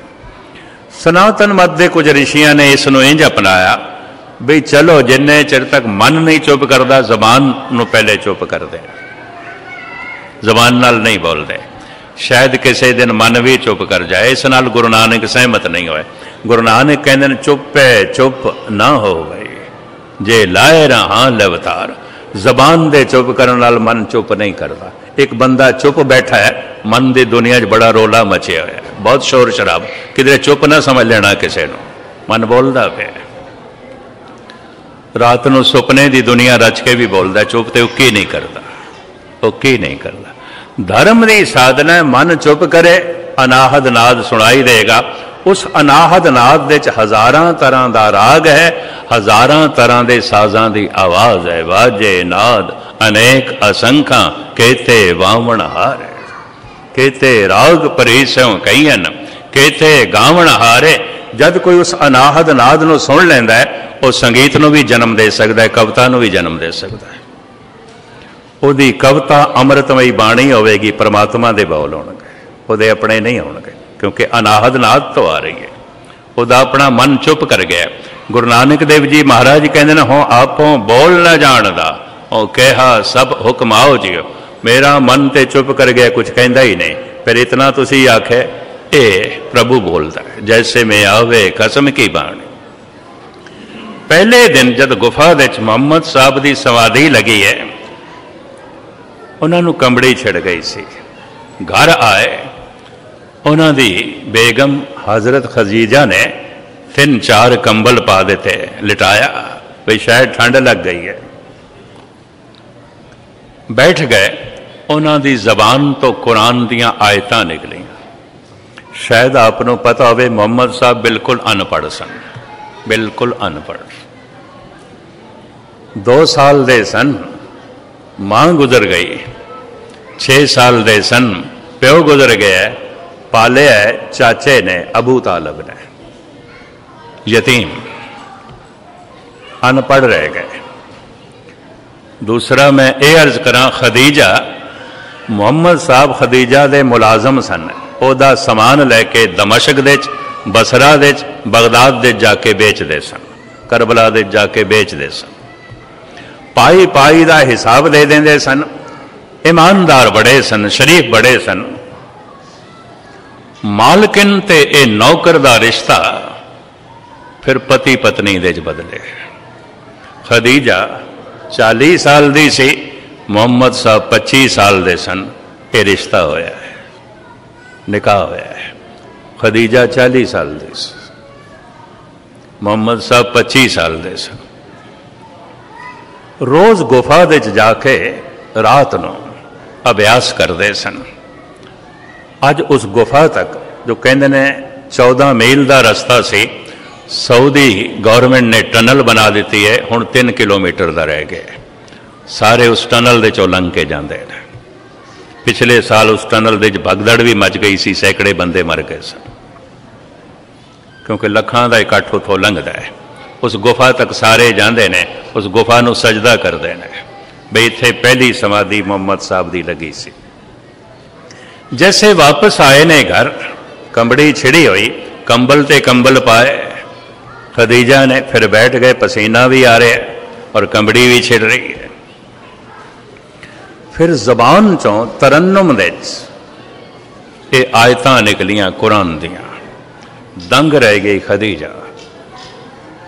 सनातन मत के कुछ ऋषियों ने इसनूं इंज अपनाया भी चलो जिन्ने चिर तक मन नहीं चुप करता जबान नूं पहले चुप कर दे, जबान नाल नहीं बोलते, शायद किसी दिन मन भी चुप कर जाए। इस नाल गुरु नानक सहमत नहीं होए। गुरु नानक कहते हैं चुप है चुप ना हो गई जे लाए रहा लवतार। जबान दे चुप करने नाल मन चुप नहीं करता। एक बंदा चुप बैठा है, मन की दुनिया च बड़ा रोला मचिया हुआ है, बहुत शोर शराब, किधरे चुप ना समझ लेना किसी को, मन बोलता पे। रात को सुपने की दुनिया रच के भी बोलता, चुप तो उकी नहीं करता, उकी नहीं करता। धर्म की साधना है, मन चुप करे, अनाहद नाद सुनाई देगा। उस अनाहद नाद दे हज़ारां तरह का राग है, हज़ारां तरह के साजां की आवाज़ है। वाजे नाद अनेक असंख्या कहते वावण हारे, कहते राग परीसों कईयन, कहते गावण हारे। जब कोई उस अनाहद नाद को सुन लेंदा है, वो संगीत को भी जन्म दे सकता है, कविता को भी जन्म दे सकता है। उसकी कविता अमृतमयी बाणी होगी, परमात्मा के बोल होणगे, वो अपने नहीं होणगे, क्योंकि अनाहद नाद तो आ रही है। वह अपना मन चुप कर गया। गुरु नानक देव जी महाराज कहते हैं हो आपों बोल न जानदा, ओ कहा सब हुक्म आओ जियो। मेरा मन ते चुप कर गया, कुछ कहता ही नहीं। फिर इतना तुसी आखे ए प्रभु बोलता है, जैसे में आवे कसम की बाणी। पहले दिन जब गुफा दे मुहम्मद साहब की समाधि लगी है, उन्होंने कंबड़ी छिड़ गई सी। घर आए, उन्होंने बेगम हजरत खदीजा ने 3-4 कंबल पा देते, लिटाया भाई शायद ठंड लग गई है। बैठ गए, उन्होंने जबान तो कुरान दियां आयतां निकली। शायद आपको पता हो मुहम्मद साहब बिल्कुल अनपढ़ सन, बिल्कुल अनपढ़। 2 साल दे सन, मां गुजर गई। 6 साल दे सन, प्यो गुजर गया। पाले है चाचे ने, अबू तालब ने, यतीम, अनपढ़ रह गए। दूसरा मैं ये अर्ज करा, खदीजा, मुहम्मद साहब खदीजा दे मुलाजम सन। ओदा समान लैके दमशक दे, बसरा दे, बगदाद दे जाके बेचते सन, करबला दे जाके बेचते सन। पाई पाई का हिसाब दे देंदे सन। ईमानदार बड़े सन, शरीफ बड़े सन। मालकिन ते ए नौकर का रिश्ता फिर पति पत्नी दे बदले। खदीजा 40 साल दी सी, मुहम्मद साहब 25 साल दे सन। ये रिश्ता होया है, निकाह होया है। खदीजा 40 साल दी सी, मुहम्मद साहब 25 साल दे सन। रोज गुफा दे जाके रात को अभ्यास करते सन। अज उस गुफा तक जो कहते ने 14 मील का रस्ता सी, सऊदी गौरमेंट ने टनल बना दी है, हुण 3 किलोमीटर का रह गया। सारे उस टनल दे चों लंघ के जाते हैं। पिछले साल उस टनल दे भगदड़ भी मच गई सी, सैकड़े बंदे मर गए सन, क्योंकि लखां का इकट्ठ उतों लंघदा है। उस गुफा तक सारे जाते हैं, उस गुफा नूं सजदा करते हैं बई इत्थे पहली समाधि मुहम्मद साहब की लगी सी। जैसे वापस आए ने घर, कंबड़ी छिड़ी हुई, कंबल ते कंबल पाए खदीजा ने, फिर बैठ गए। पसीना भी आ रहा है और कंबड़ी भी छिड़ रही है। फिर जबान चों तरन्नुम दे ये आयतां निकलियां कुरान दियां। दंग रह गई खदीजा,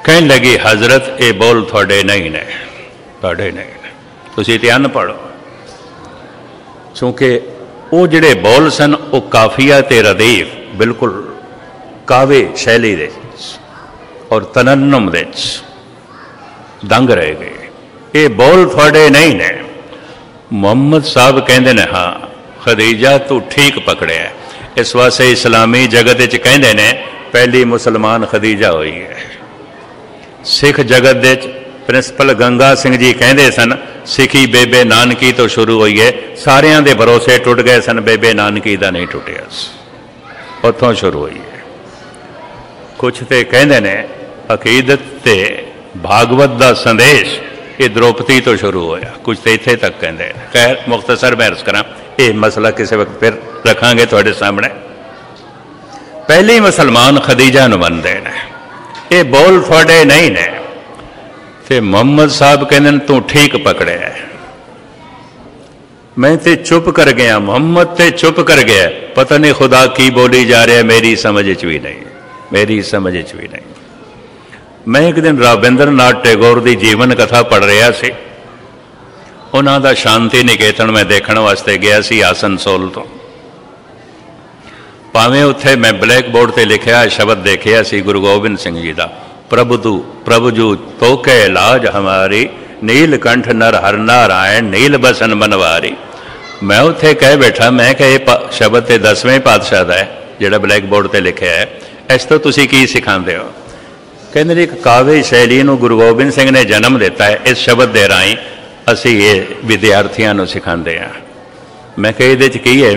कहने लगी हजरत ये बोल थोड़े नहीं ने, थोड़े नहीं ने, तुसीं ते अनपढ़। क्योंकि वो जिहड़े बोल सन वो काफिया ते रदीफ बिल्कुल कावे शैली दे और तरन्नुम दे दंग रह गए। ये बोल थोड़े नहीं ने। मुहम्मद साहब कहते ने हाँ खदीजा तू ठीक पकड़िया। इस वास्ते इस्लामी जगत कहते हैं पहली मुसलमान खदीजा हुई है। सिख जगत प्रिंसिपल गंगा सिंह जी कहते सन सिखी बेबे नानकी तो शुरू हुई है, सारियां दे भरोसे टुट गए सन, बेबे नानकी दा नहीं टुटिया, उत्थों शुरू हुई है। कुछ तो कहते ने अकीदत ते भागवत का संदेश ये द्रौपदी तो शुरू होया, कुछ तो इत्थे तक कहते हैं। खैर मुख्तसर मैं अर्ज करा, ये मसला किसी वक्त फिर रखांगे थोड़े सामने। पहली मुसलमान खदीजा नूं मनदे ने, ये बोल थोड़े नहीं ने। ते मुहम्मद साहब कहते तू ठीक पकड़े है, मैं ते चुप कर गया, मुहम्मद ते चुप कर गया, पता नहीं खुदा की बोली जा रहा है, मेरी समझ च भी नहीं, मेरी समझ च भी नहीं। मैं एक दिन रविंद्र नाथ टैगोर की जीवन कथा पढ़ रहा सी, उन्हों का शांति निकेतन मैं देखने वास्ते गया सी आसनसोल तो। भावें उत्थे मैं ब्लैक बोर्ड पर लिखा शब्द देखा सी गुरु गोबिंद सिंह जी का, प्रभु जू तोके लाज हमारी, नीलकंठ नर हर नारायण, नील बसन बनवारी। मैं उत्थे कह बैठा, मैं कह ये शब्द तो 10वें पातशाह का है जोड़ा ब्लैक बोर्ड पर लिखा है, इस तो तुसी की सिखाते हो? कहते एक काव्य शैली नूं गुरु गोबिंद सिंह ने जन्म दिता है, इस शब्द के राही असी ये विद्यार्थियों को सिखाते हैं। मैं कह ये की है,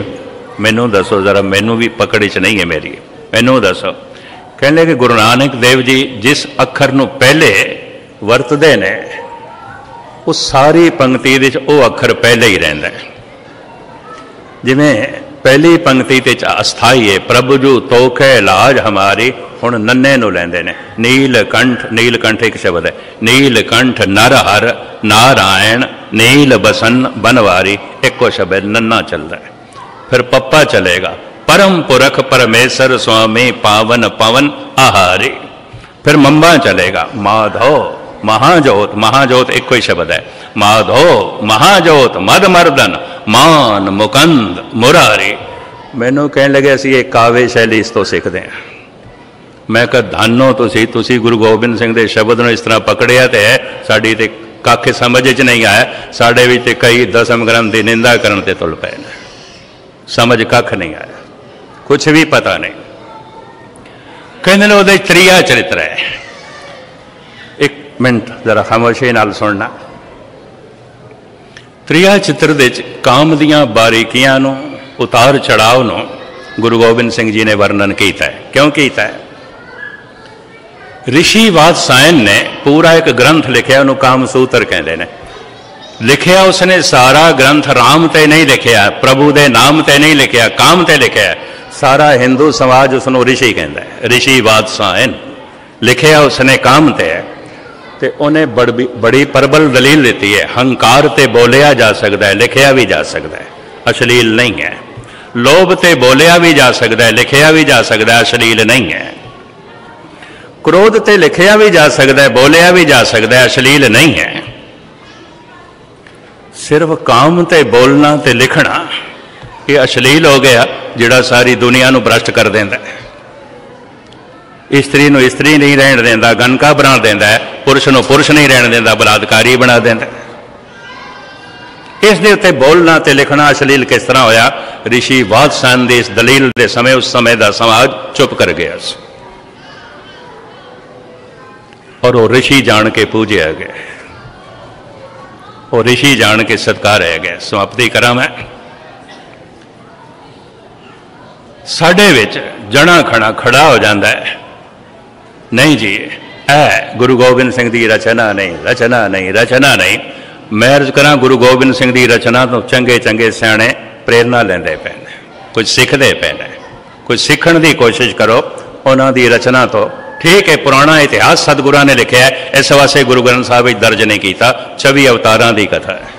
मैनू दसो जरा, मैनू भी पकड़ च नहीं है मेरी, मैनू दसो। कहने लगे गुरु नानक देव जी जिस अखर नूं पहले वरतते ने उस सारी पंक्ति दे वो अखर पहले ही रहिंदा है। जिवें पहली पंक्ति ते अस्थाई है, प्रभु जू तोखे लाज हमारी, हुण नन्ने नूं लैंदे ने, नीलकंठ, नीलकंठ एक शब्द है, नीलकंठ नर हर नारायण, नील बसन बनवारी, एको शब्द नन्ना चलता है। फिर पप्पा चलेगा, परम पुरख परमेश्वर स्वामी पावन पवन आहारी। फिर मम्बा चलेगा, माधो महाजोत, महाजोत एक कोई शब्द है, माधो महाजोत मद मर्दन मान मुकंद मुरारी। मैनू कहने लगे असी ये काव्य शैली इस तो सीखते हैं। मैं कहा धानो तुसी गुरु गोबिंद सिंह के शब्द में इस तरह पकड़िया तो है, साड़ी ते कख समझ च नहीं आया, साढ़े भी कई दसम ग्रंथ की निंदा करने ते तुल पे, समझ कख नहीं आया, कुछ भी पता नहीं। कहने लो उहदे त्रिया चरित्र है, एक मिनट जरा खामोशी नाल सुनना। त्रिया चित्र दे काम दियां बारीकियां नूं, उतार चढ़ाव नूं गुरु गोबिंद सिंह जी ने वर्णन किया है। क्यों किया है? ऋषि वात्सायन ने पूरा एक ग्रंथ लिखा, उन्होंने कामसूत्र कहते हैं। लिखिया उसने सारा ग्रंथ राम ते नहीं लिखिया, प्रभु दे नाम ते नहीं लिखिया, काम ते लिखिया। सारा हिंदू समाज उसनों ऋषि कहता है, ऋषि वात्सायन। लिखिया उसने काम ते है, ते उन्हें बड़ी प्रबल दलील देती है, हंकार ते बोलिया जा सकता है, लिखिया भी जा सकता है, अश्लील नहीं है। लोभ ते बोलिया भी जा सकता है, लिखिया भी जा सकता है, अश्लील नहीं है। क्रोध ते लिखिया भी जा सकता है, बोलिया भी जा सकता है, अश्लील नहीं है। सिर्फ काम ते बोलना ते लिखना ये अश्लील हो गया, जिहड़ा सारी दुनिया नूं भ्रष्ट कर देंदा है। स्त्री नूं स्त्री नहीं रहन देंदा, गणका बना देंदा है, पुरुष नूं पुरुष नहीं रहन देंदा, बलात्कारी बना देंदा है। इस दे उत्ते बोलना ते लिखना अश्लील किस तरह होया? ऋषि वात्सायन दी इस दलील दे समय उस समय दा समाज चुप कर गया और वो ऋषि जान के पूजे गए, वो ऋषि जान के सत्कार है गए। समाप्ति करा मैं। साडे विच जना खड़ा खड़ा हो जाता है, नहीं जी ऐ गुरु गोबिंद सिंह की रचना नहीं, रचना नहीं, रचना नहीं। मैं अर्ज करा गुरु गोबिंद सिंह की रचना तो चंगे चंगे सियाणे प्रेरणा लेंदे पे ने, कुछ सीखते पे ने, कुछ सीखण की कोशिश करो उन्हों की रचना तो। ठीक है, पुराना इतिहास सतगुरां ने लिखा है, इस वास्ते गुरु ग्रंथ साहब दर्ज नहीं किया। 26 अवतारां की कथा है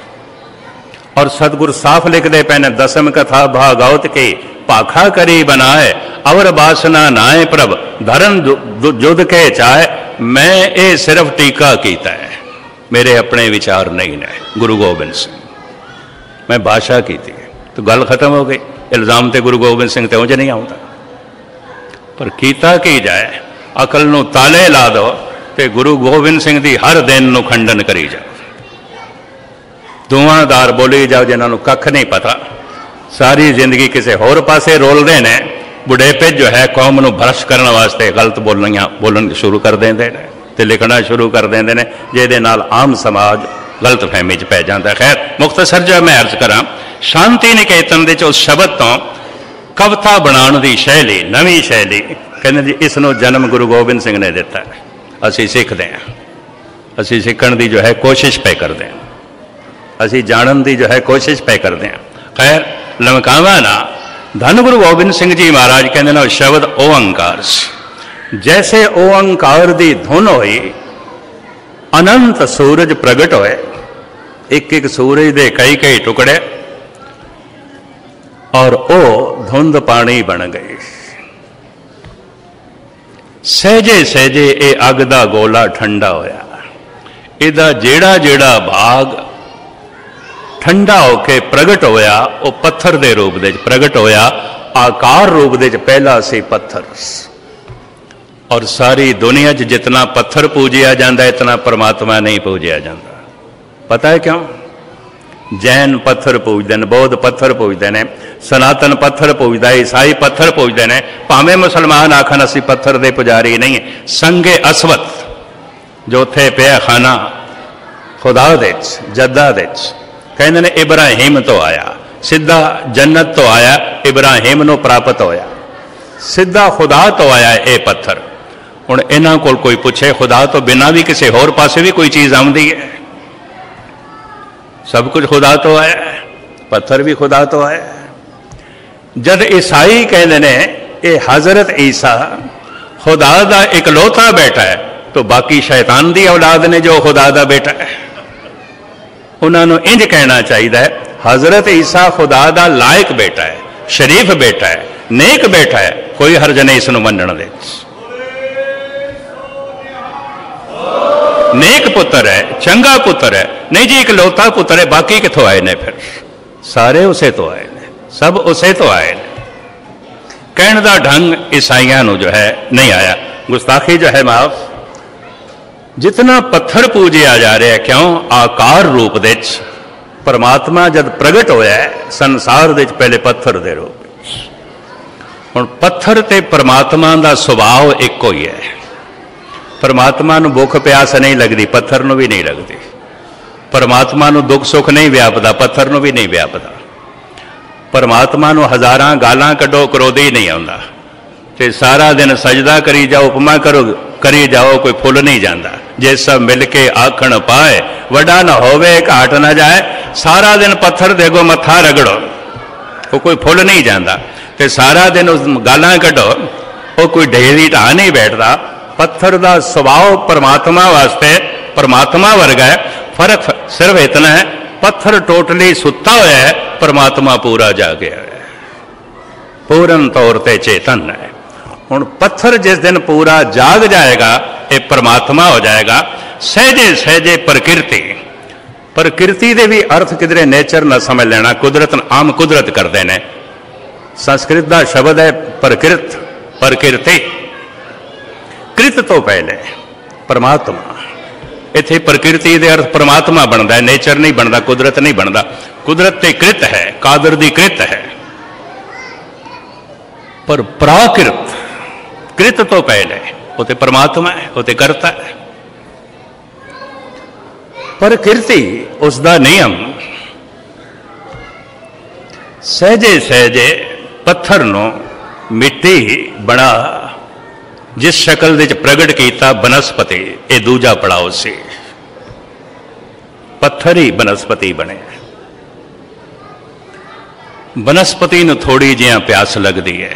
और सतगुरु साफ लिखते पे ने, दसम कथा भागवत की पाखा करी बनाए, अवर बासना नाए प्रभ धरन जुद के चाहे। मैं ये सिर्फ टीका किया है, मेरे अपने विचार नहीं ने। गुरु गोबिंद सिंह मैं भाषा की थी तो गल खत्म हो गई। इल्जाम तो गुरु गोबिंद सिंह ते उंज नहीं आता, पर कीता की जाए, अकल नूं ताले ला दो तो गुरु गोबिंद सिंह की हर दिन नूं खंडन करी जाओ, धुआंधार बोली जाओ, जिन्होंने कख नहीं पता, सारी जिंदगी किसी होर पासे रोलते हैं। बुढ़ेपे जो है कौम नूं भ्रष्ट करने वास्ते गलत बोलन शुरू कर देंगे। तो लिखना शुरू कर देंगे ने, जिहदे नाल आम समाज गलत फहमी च पै जाता। खैर मुख्तसर जो मैं अर्ज करा, शांति निकेतन दे उस शब्द तो कविता बनाने की शैली, नवी शैली, कहते जी इसनों जन्म गुरु गोबिंद सिंह ने दिता है। असी सीखते हैं, असी सीखण की जो है कोशिश पे करते हैं, असी जानन की जो है कोशिश पे करते हैं। खैर लमकावा ना, धन गुरु गोबिंद सिंह जी महाराज कहते ना शब्द ओंकार, जैसे ओंकार की धुन हुई अनंत सूरज प्रगट होए, एक एक सूरज के कई कई टुकड़े, और ओ धुंध पानी बन गई। सहजे सहजे ये अग का गोला ठंडा होया, इहदा जेड़ा जेड़ा भाग ठंडा होके प्रगट होया वो पत्थर के रूप दे प्रगट होया, आकार रूप दे पहला सी पत्थर। और सारी दुनिया च जितना पत्थर पूजिया जाता है इतना परमात्मा नहीं पूजिया जाता। पता है क्यों? जैन पत्थर पूजते हैं, बौद्ध पत्थर पूजते हैं, सनातन पत्थर पूजता है, ईसाई पत्थर पूजते हैं, भावें मुसलमान आखन असी पत्थर के पुजारी नहीं है। संगे असवत जो उत्थे पिया खाना खुदा दे जद्दा दे, कहते हैं इब्राहिम तो आया, सीधा जन्नत तो आया, इब्राहिम को प्राप्त होया, सीधा खुदा तो आया ये पत्थर। हुण इन्हां कोल कोई पूछे खुदा तो बिना भी किसी होर पासे भी कोई चीज़ आउंदी है? सब कुछ खुदा तो आया, पत्थर भी खुदा तो आया। जद ईसाई कहते हैं ये हजरत ईसा खुदा का इकलौता बेटा है, तो बाकी शैतान की औलाद ने जो खुदा का बेटा है, उन्होंने इंज कहना चाहिए है हजरत ईसा खुदा का लायक बेटा है, शरीफ बेटा है, नेक बेटा है, कोई हर्ज नहीं इसनूं मनण दे। नेक पुत्र है, चंगा पुत्र है, नहीं जी इकलौता पुत्र है, बाकी कितों आए ने? फिर सारे उसे तो आए ने, सब उसे तो आए ने। कहने का ढंग ईसाइयों जो है नहीं आया, गुस्ताखी जो है माफ। जितना पत्थर पूजिया जा रहा है, क्यों? आकार रूप दे परमात्मा जब प्रगट होया है संसार दे पहले पत्थर दे रूप। हुण पत्थर ते परमात्मा का सुभाव एको ही है। परमात्मा नूं भुख प्यास नहीं लगती, पत्थर नूं भी नहीं लगती। परमात्मा नूं दुख सुख नहीं व्यापदा, पत्थर नूं भी नहीं व्यापदा। परमात्मा नूं हज़ारां गालां कड्डो क्रोधी नहीं आउंदा, ते सारा दिन सजदा करी जाओ, उपमा करो करी जाओ, कोई फुल नहीं जाता। जे सब मिल के आखण पाए, वड्डा न होवे घाट न जाए। सारा दिन पत्थर दे अगों मत्था रगड़ो, वो कोई फुल नहीं जाता। ते सारा दिन उस गालां कड्डो, वो कोई ढेरी ढा नहीं बैठता। पत्थर का सुभाव परमात्मा वास्ते परमात्मा वर्गा है। फर्क सिर्फ इतना है, पत्थर टोटली सुता हुआ है, परमात्मा पूरा जागया है, पूर्ण तौर पर चेतन है। हुण पत्थर जिस दिन पूरा जाग जाएगा ये परमात्मा हो जाएगा। सहजे सहजे प्रकृति, प्रकृति के भी अर्थ किधरे नेचर न समझ लेना, कुदरत आम कुदरत करते हैं। संस्कृत का शब्द है प्रकृत, प्रकृति। कृत तो पहले परमात्मा, इत्थे प्रकृति के अर्थ परमात्मा बनता है, नेचर नहीं बनता, कुदरत नहीं बनता। कुदरत ते कृत है, कादर दी कृत है, पर प्राकृत कृत तो पहले वो तो परमात्मा है, वो तो करता है। प्रकृति उसका नियम सहजे सहजे पत्थर नो मिट्टी बना जिस शक्ल दे प्रगट किया बनस्पति, ये दूजा पड़ाव से पत्थर ही बनस्पति बने। बनस्पति नूं थोड़ी जिहा प्यास लगती है,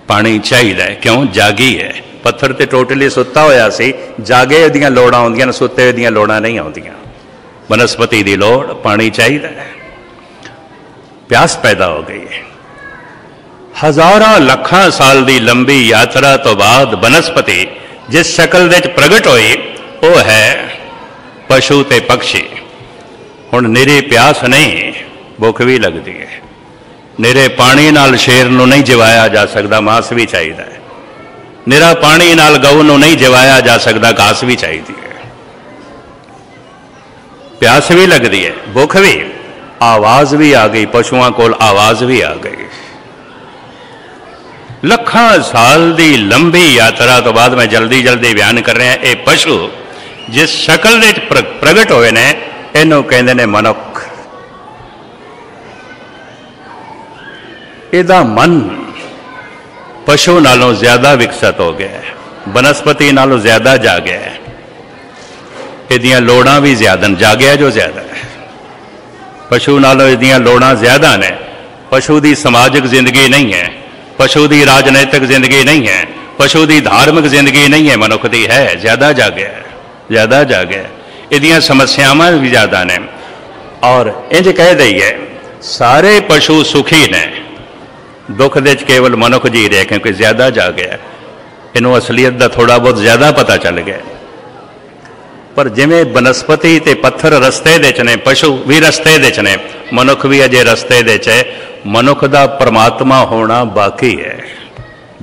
पानी चाहिए, क्यों? जागी है। पत्थर तो टोटली सुता होया सी, जागे दियां लोड़ां आउंदियां, सुते दियां लोड़ां नहीं आउंदियां। बनस्पति की लोड़ पानी चाहिए, प्यास पैदा हो गई है। हजारां लखां साल की लंबी यात्रा तो बाद बनस्पति जिस शक्ल दे प्रगट हुई वो है पशु ते पक्षी। हुण निरी प्यास नहीं, भुख भी लगती है। निरे पानी नाल शेर नूं नहीं जिवाया जा सकता, मांस भी चाहिए। निरा पानी नाल गऊ नूं नहीं जिवाया जा सकता, घास भी चाहिए है। प्यास भी लगती है, भुख भी, आवाज भी आ गई, पशुओं को आवाज भी आ गई। ਲੱਖਾਂ ਸਾਲ ਦੀ ਲੰਬੀ ਯਾਤਰਾ ਤੋਂ ਬਾਅਦ मैं जल्दी जल्दी बयान कर रहा ये पशु जिस शक्ल ਦੇ प्रगट ਹੋਏ ਨੇ ਇਹਨੂੰ ਕਹਿੰਦੇ ਨੇ ਮਨੁੱਖ। ਇਹਦਾ ਮਨ ਪਸ਼ੂ ਨਾਲੋਂ ਜ਼ਿਆਦਾ ਵਿਕਸਿਤ ਹੋ ਗਿਆ, ਬਨਸਪਤੀ ਨਾਲੋਂ ਜ਼ਿਆਦਾ ਜਾਗਿਆ ਹੈ, ਇਹਦੀਆਂ ਲੋੜਾਂ ਵੀ ਜ਼ਿਆਦਾ, ਜਾਗਿਆ ਜੋ ਜ਼ਿਆਦਾ ਹੈ। ਪਸ਼ੂ ਨਾਲੋਂ ਇਹਦੀਆਂ ਲੋੜਾਂ ਜ਼ਿਆਦਾ ਨੇ। ਪਸ਼ੂ ਦੀ ਸਮਾਜਿਕ ਜ਼ਿੰਦਗੀ ਨਹੀਂ ਹੈ, ਪਸ਼ੂ ਦੀ ਰਾਜਨੀਤਿਕ ਜ਼ਿੰਦਗੀ ਨਹੀਂ ਹੈ, ਪਸ਼ੂ ਦੀ ਧਾਰਮਿਕ ਜ਼ਿੰਦਗੀ ਨਹੀਂ ਹੈ, ਮਨੁੱਖ ਦੀ ਹੈ। ਜ਼ਿਆਦਾ ਜਾਗਿਆ, ਜ਼ਿਆਦਾ ਜਾਗਿਆ, ਇਹਦੀਆਂ ਸਮੱਸਿਆਵਾਂ ਵੀ ਜ਼ਿਆਦਾ ਨੇ। ਔਰ ਇੰਜ ਕਹਿ ਦਈਏ ਸਾਰੇ ਪਸ਼ੂ ਸੁਖੀ ਨੇ, ਦੁੱਖ ਦੇ 'ਚ ਕੇਵਲ ਮਨੁੱਖ ਜੀ ਰਿਹਾ ਕਿਉਂਕਿ ਜ਼ਿਆਦਾ ਜਾਗਿਆ, ਇਹਨੂੰ ਅਸਲੀਅਤ ਦਾ ਥੋੜ੍ਹਾ ਬਹੁਤ ਜ਼ਿਆਦਾ ਪਤਾ ਚੱਲ ਗਿਆ। ਪਰ ਜਿਵੇਂ ਬਨਸਪਤੀ ਤੇ ਪੱਥਰ ਰਸਤੇ ਦੇ 'ਚ ਨੇ, ਪਸ਼ੂ ਵੀ ਰਸਤੇ ਦੇ 'ਚ ਨੇ, ਮਨੁੱਖ ਵੀ ਅਜੇ ਰਸਤੇ ਦੇ 'ਚ ਹੈ। ਮਨੁੱਖ ਦਾ ਪਰਮਾਤਮਾ ਹੋਣਾ ਬਾਕੀ ਹੈ।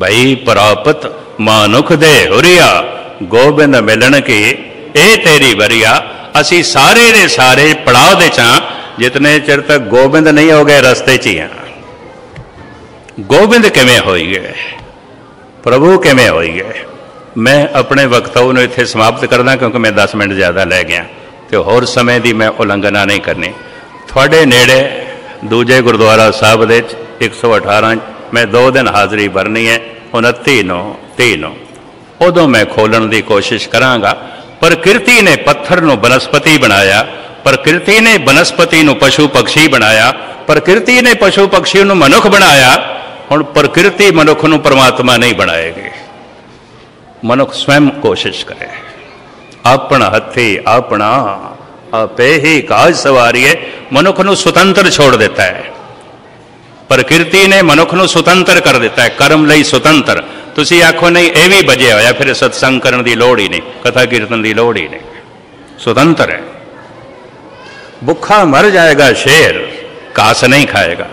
ਭਈ ਪ੍ਰਾਪਤ ਮਾਨੁਖ ਦੇ ਹੁਰੀਆ, ਗੋਬਿੰਦ ਮਿਲਣ ਕੀ ਇਹ ਤੇਰੀ ਵਰੀਆ। ਅਸੀਂ ਸਾਰੇ ਦੇ ਸਾਰੇ ਪੜਾਅ ਦੇ 'ਚ ਹਾਂ, ਜਿਤਨੇ ਚਿਰ ਤੱਕ ਗੋਬਿੰਦ ਨਹੀਂ ਹੋ ਗਏ ਰਸਤੇ 'ਚ ਹੀ ਹਾਂ। ਗੋਬਿੰਦ ਕਿਵੇਂ ਹੋਈ ਗਏ, ਪ੍ਰਭੂ ਕਿਵੇਂ ਹੋਈ ਗਏ। मैं अपने वक्तव्य ਨੂੰ ਇੱਥੇ ਸਮਾਪਤ ਕਰਦਾ ਕਿਉਂਕਿ मैं 10 ਮਿੰਟ ਜ਼ਿਆਦਾ ਲੈ ਗਿਆ ਤੇ ਹੋਰ ਸਮੇਂ ਦੀ ਮੈਂ ਉਲੰਘਣਾ ਨਹੀਂ ਕਰਨੀ। ਤੁਹਾਡੇ ਨੇੜੇ ਦੂਜੇ ਗੁਰਦੁਆਰਾ ਸਾਹਿਬ ਦੇ 118 ਮੈਂ 2 ਦਿਨ ਹਾਜ਼ਰੀ ਭਰਨੀ ਹੈ, 29 ਨੂੰ 30 ਨੂੰ। ਉਦੋਂ ਮੈਂ ਖੋਲਣ ਦੀ ਕੋਸ਼ਿਸ਼ ਕਰਾਂਗਾ। ਪ੍ਰਕਿਰਤੀ ਨੇ ਪੱਥਰ ਨੂੰ ਬਨਸਪਤੀ ਬਣਾਇਆ, ਪ੍ਰਕਿਰਤੀ ਨੇ ਬਨਸਪਤੀ ਨੂੰ ਪਸ਼ੂ ਪਕਸ਼ੀ ਬਣਾਇਆ, ਪ੍ਰਕਿਰਤੀ ਨੇ ਪਸ਼ੂ ਪਕਸ਼ੀ ਨੂੰ ਮਨੁੱਖ ਬਣਾਇਆ। ਹੁਣ ਪ੍ਰਕਿਰਤੀ ਮਨੁੱਖ ਨੂੰ ਪਰਮਾਤਮਾ ਨਹੀਂ ਬਣਾਏਗੀ। ਮਨੁੱਖ स्वयं कोशिश करे, अपना हथी अपना आपे ही काज सवारिए। मनुख ਨੂੰ ਸੁਤੰਤਰ ਛੋੜ ਦਿੱਤਾ ਹੈ। ਪ੍ਰਕਿਰਤੀ ਨੇ ਮਨੁੱਖ ਨੂੰ ਸੁਤੰਤਰ ਕਰ ਦਿੱਤਾ ਹੈ, ਕਰਮ ਲਈ ਸੁਤੰਤਰ। ਤੁਸੀਂ ਆਖੋ ਨਹੀਂ ਇਹ ਵੀ ਬਜਿਆ ਹੋਇਆ, ਫਿਰ ਸਤਸੰਗ ਕਰਨ ਦੀ ਲੋੜ ਹੀ ਨਹੀਂ, ਕਥਾ ਕੀਰਤਨ ਦੀ ਲੋੜ ਹੀ ਨਹੀਂ। ਸੁਤੰਤਰ ਹੈ। ਭੁੱਖਾ ਮਰ ਜਾਏਗਾ ਸ਼ੇਰ, ਘਾਸ नहीं खाएगा।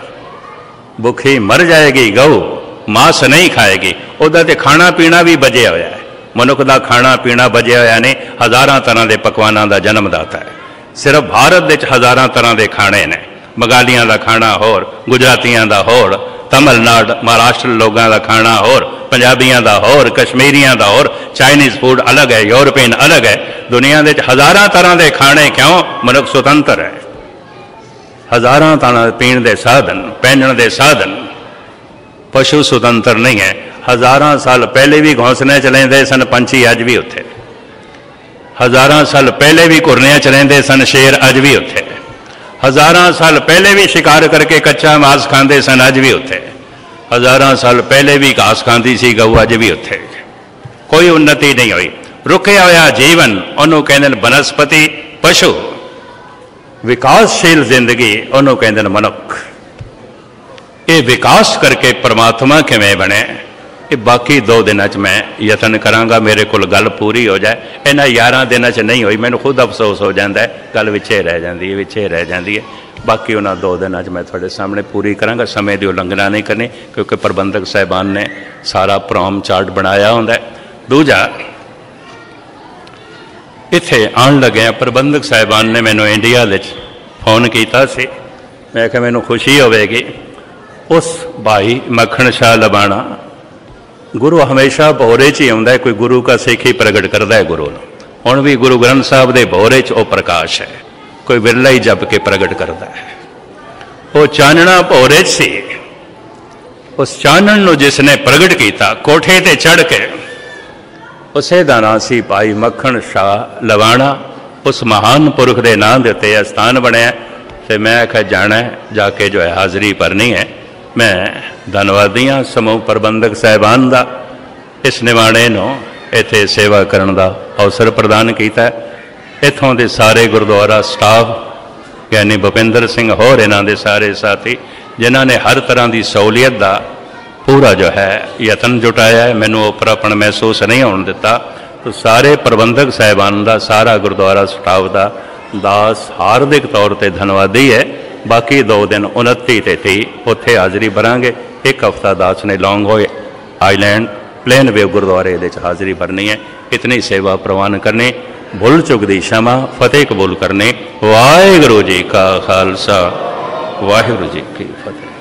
ਭੁੱਖੀ ਮਰ ਜਾਏਗੀ ਗਊ, ਮਾਸ नहीं खाएगी। ਉਹਦਾ ਤੇ ਖਾਣਾ ਪੀਣਾ ਵੀ ਬਜਿਆ ਹੋਇਆ ਹੈ। ਮਨੁੱਖ ਦਾ ਖਾਣਾ ਪੀਣਾ ਬਜਿਆ ਹੋਇਆ ਨੇ, ਹਜ਼ਾਰਾਂ ਤਰ੍ਹਾਂ ਦੇ ਪਕਵਾਨਾਂ ਦਾ ਜਨਮਦਾਤਾ ਹੈ। ਸਿਰਫ ਭਾਰਤ ਵਿੱਚ ਹਜ਼ਾਰਾਂ ਤਰ੍ਹਾਂ ਦੇ ਖਾਣੇ ਨੇ। ਬੰਗਾਲੀਆਂ ਦਾ ਖਾਣਾ ਹੋਰ, ਗੁਜਰਾਤੀਆਂ ਦਾ ਹੋਰ, ਤਮਿਲਨਾਡੂ ਮਹਾਰਾਸ਼ਟਰ ਲੋਕਾਂ ਦਾ ਖਾਣਾ ਹੋਰ, ਪੰਜਾਬੀਆਂ ਦਾ ਹੋਰ, ਕਸ਼ਮੀਰੀਆਂ ਦਾ ਹੋਰ, ਚਾਈਨੀਜ਼ ਫੂਡ ਅਲੱਗ ਹੈ, ਯੂਰਪੀਅਨ ਅਲੱਗ ਹੈ। ਦੁਨੀਆ ਦੇ ਵਿੱਚ ਹਜ਼ਾਰਾਂ ਤਰ੍ਹਾਂ ਦੇ ਖਾਣੇ। ਕਿਉਂ? ਮਨੁੱਖ ਸੁਤੰਤਰ ਹੈ। ਹਜ਼ਾਰਾਂ ਤਰ੍ਹਾਂ ਪੀਣ ਦੇ ਸਾਧਨ, ਪਹਿਨਣ ਦੇ ਸਾਧਨ। ਪਸ਼ੂ ਸੁਤੰਤਰ ਨਹੀਂ ਹੈ। ਹਜ਼ਾਰਾਂ ਸਾਲ ਪਹਿਲੇ ਵੀ ਘੋਂਸਲੇ 'ਚ ਰਹਿੰਦੇ ਸਨ ਪੰਛੀ, ਅੱਜ ਵੀ ਉੱਥੇ। ਹਜ਼ਾਰਾਂ ਸਾਲ ਪਹਿਲੇ ਵੀ ਘੁਰਨਿਆਂ 'ਚ ਰਹਿੰਦੇ ਸਨ ਸ਼ੇਰ, ਅੱਜ ਵੀ ਉੱਥੇ। ਹਜ਼ਾਰਾਂ ਸਾਲ ਪਹਿਲੇ ਵੀ ਸ਼ਿਕਾਰ ਕਰਕੇ ਕੱਚਾ ਮਾਸ ਖਾਂਦੇ ਸਨ, ਅੱਜ ਵੀ ਉੱਥੇ। ਹਜ਼ਾਰਾਂ ਸਾਲ ਪਹਿਲੇ ਵੀ ਘਾਸ ਖਾਂਦੀ ਸੀ ਗਊ, ਅੱਜ ਵੀ ਉੱਥੇ। ਕੋਈ ਉન્નਤੀ ਨਹੀਂ ਹੋਈ। ਰੁਕਿਆ ਹੋਇਆ ਜੀਵਨ ਉਹਨੂੰ ਕਹਿੰਦੇ ਨੇ ਬਨਸਪਤੀ। ਪਸ਼ੂ ਵਿਕਾਸਸ਼ੀਲ ਜ਼ਿੰਦਗੀ ਉਹਨੂੰ ਕਹਿੰਦੇ ਨੇ ਮਨੁੱਖ। ਇਹ ਵਿਕਾਸ ਕਰਕੇ ਪਰਮਾਤਮਾ ਕਿਵੇਂ ਬਣੇ, ਇਹ ਬਾਕੀ 2 ਦਿਨਾਂ 'ਚ ਮੈਂ ਯਤਨ ਕਰਾਂਗਾ। ਮੇਰੇ ਕੋਲ ਗੱਲ ਪੂਰੀ ਹੋ ਜਾਏ। ਇਹਨਾਂ 11 ਦਿਨਾਂ 'ਚ ਨਹੀਂ ਹੋਈ, ਮੈਨੂੰ ਖੁਦ ਅਫਸੋਸ ਹੋ ਜਾਂਦਾ ਹੈ। ਗੱਲ ਵਿੱਚੇ ਰਹਿ ਜਾਂਦੀ ਹੈ, ਵਿੱਚੇ ਰਹਿ ਜਾਂਦੀ ਹੈ। ਬਾਕੀ ਉਹਨਾਂ 2 ਦਿਨਾਂ 'ਚ ਮੈਂ ਤੁਹਾਡੇ ਸਾਹਮਣੇ ਪੂਰੀ ਕਰਾਂਗਾ। ਸਮੇਂ ਦੀ ਉਲੰਘਣਾ ਨਹੀਂ ਕਰਨੀ ਕਿਉਂਕਿ ਪ੍ਰਬੰਧਕ ਸਾਹਿਬਾਨ ਨੇ ਸਾਰਾ ਪ੍ਰੋਗਰਾਮ ਚਾਰਟ ਬਣਾਇਆ ਹੁੰਦਾ। ਦੂਜਾ, ਇੱਥੇ ਆਉਣ ਲੱਗਿਆ ਪ੍ਰਬੰਧਕ ਸਾਹਿਬਾਨ ਨੇ ਮੈਨੂੰ ਇੰਡੀਆ ਵਿੱਚ ਫੋਨ ਕੀਤਾ ਸੀ। ਮੈਂ ਕਿਹਾ ਮੈਨੂੰ ਖੁਸ਼ੀ ਹੋਵੇਗੀ। ਉਸ ਭਾਈ ਮੱਖਣ ਸ਼ਾਹ ਲਬਾਣਾ, ਗੁਰੂ ਹਮੇਸ਼ਾ ਭੋਰੇ 'ਚ ਹੀ ਆਉਂਦਾ। ਕੋਈ ਗੁਰੂ ਕਾ ਸਿੱਖ ਹੀ ਪ੍ਰਗਟ ਕਰਦਾ ਹੈ ਗੁਰੂ ਨੂੰ। ਹੁਣ ਵੀ ਗੁਰੂ ਗ੍ਰੰਥ ਸਾਹਿਬ ਦੇ ਭੋਰੇ 'ਚ ਉਹ ਪ੍ਰਕਾਸ਼ ਹੈ, ਕੋਈ ਵਿਰਲਾ ਹੀ ਜਪ ਕੇ ਪ੍ਰਗਟ ਕਰਦਾ ਹੈ। ਉਹ ਚਾਨਣਾ ਭੋਰੇ 'ਚ ਸੀ। ਉਸ ਚਾਨਣ ਨੂੰ ਜਿਸ ਨੇ ਪ੍ਰਗਟ ਕੀਤਾ ਕੋਠੇ ਤੇ ਚੜ੍ਹ ਕੇ, ਉਸੇ ਦਾ ਨਾਂ ਸੀ ਭਾਈ ਮੱਖਣ ਸ਼ਾਹ ਲਵਾਣਾ। ਉਸ ਮਹਾਨ ਪੁਰਖ ਦੇ ਨਾਂ ਦੇ ਉੱਤੇ ਇਹ ਸਥਾਨ ਬਣਿਆ। ਤੇ ਮੈਂ ਆਖਿਆ ਜਾਣਾ ਜਾ ਕੇ ਜੋ ਹੈ ਹਾਜ਼ਰੀ ਭਰਨੀ ਹੈ। ਮੈਂ ਧੰਨਵਾਦੀ ਹਾਂ ਸਮੂਹ ਪ੍ਰਬੰਧਕ ਸਾਹਿਬਾਨ ਦਾ, ਇਸ ਨਿਵਾਣੇ ਨੂੰ ਇੱਥੇ ਸੇਵਾ ਕਰਨ ਦਾ ਅਵਸਰ ਪ੍ਰਦਾਨ ਕੀਤਾ। ਇੱਥੋਂ ਦੇ ਸਾਰੇ ਗੁਰਦੁਆਰਾ ਸਟਾਫ, ਗਿਆਨੀ ਭੁਪਿੰਦਰ ਸਿੰਘ ਹੋਰ ਇਹਨਾਂ ਦੇ ਸਾਰੇ ਸਾਥੀ, ਜਿਨ੍ਹਾਂ ਨੇ ਹਰ ਤਰ੍ਹਾਂ ਦੀ ਸਹੂਲੀਅਤ ਦਾ ਪੂਰਾ ਜੋ ਹੈ ਯਤਨ ਜੁਟਾਇਆ ਹੈ। ਮੈਨੂੰ ਉਪਰਾਪਣ ਮਹਿਸੂਸ ਨਹੀਂ ਹੋਣ ਦਿੱਤਾ। तो सारे प्रबंधक साहिबान का सारा गुरुद्वारा स्टाफ का दास हार्दिक तौर पर धन्यवादी है। बाकी 2 दिन 29 ते 30 उत्थे हाज़री भरांगे। एक हफ्ता दास ने लॉन्ग हो आईलैंड प्लेन वे गुरुद्वारे हाज़री भरनी है। इतनी सेवा प्रवान करनी, भुल चुक दी क्षमा, फतेह कबूल करने। वाहिगुरू जी का खालसा, वाहिगुरू जी की फतेह।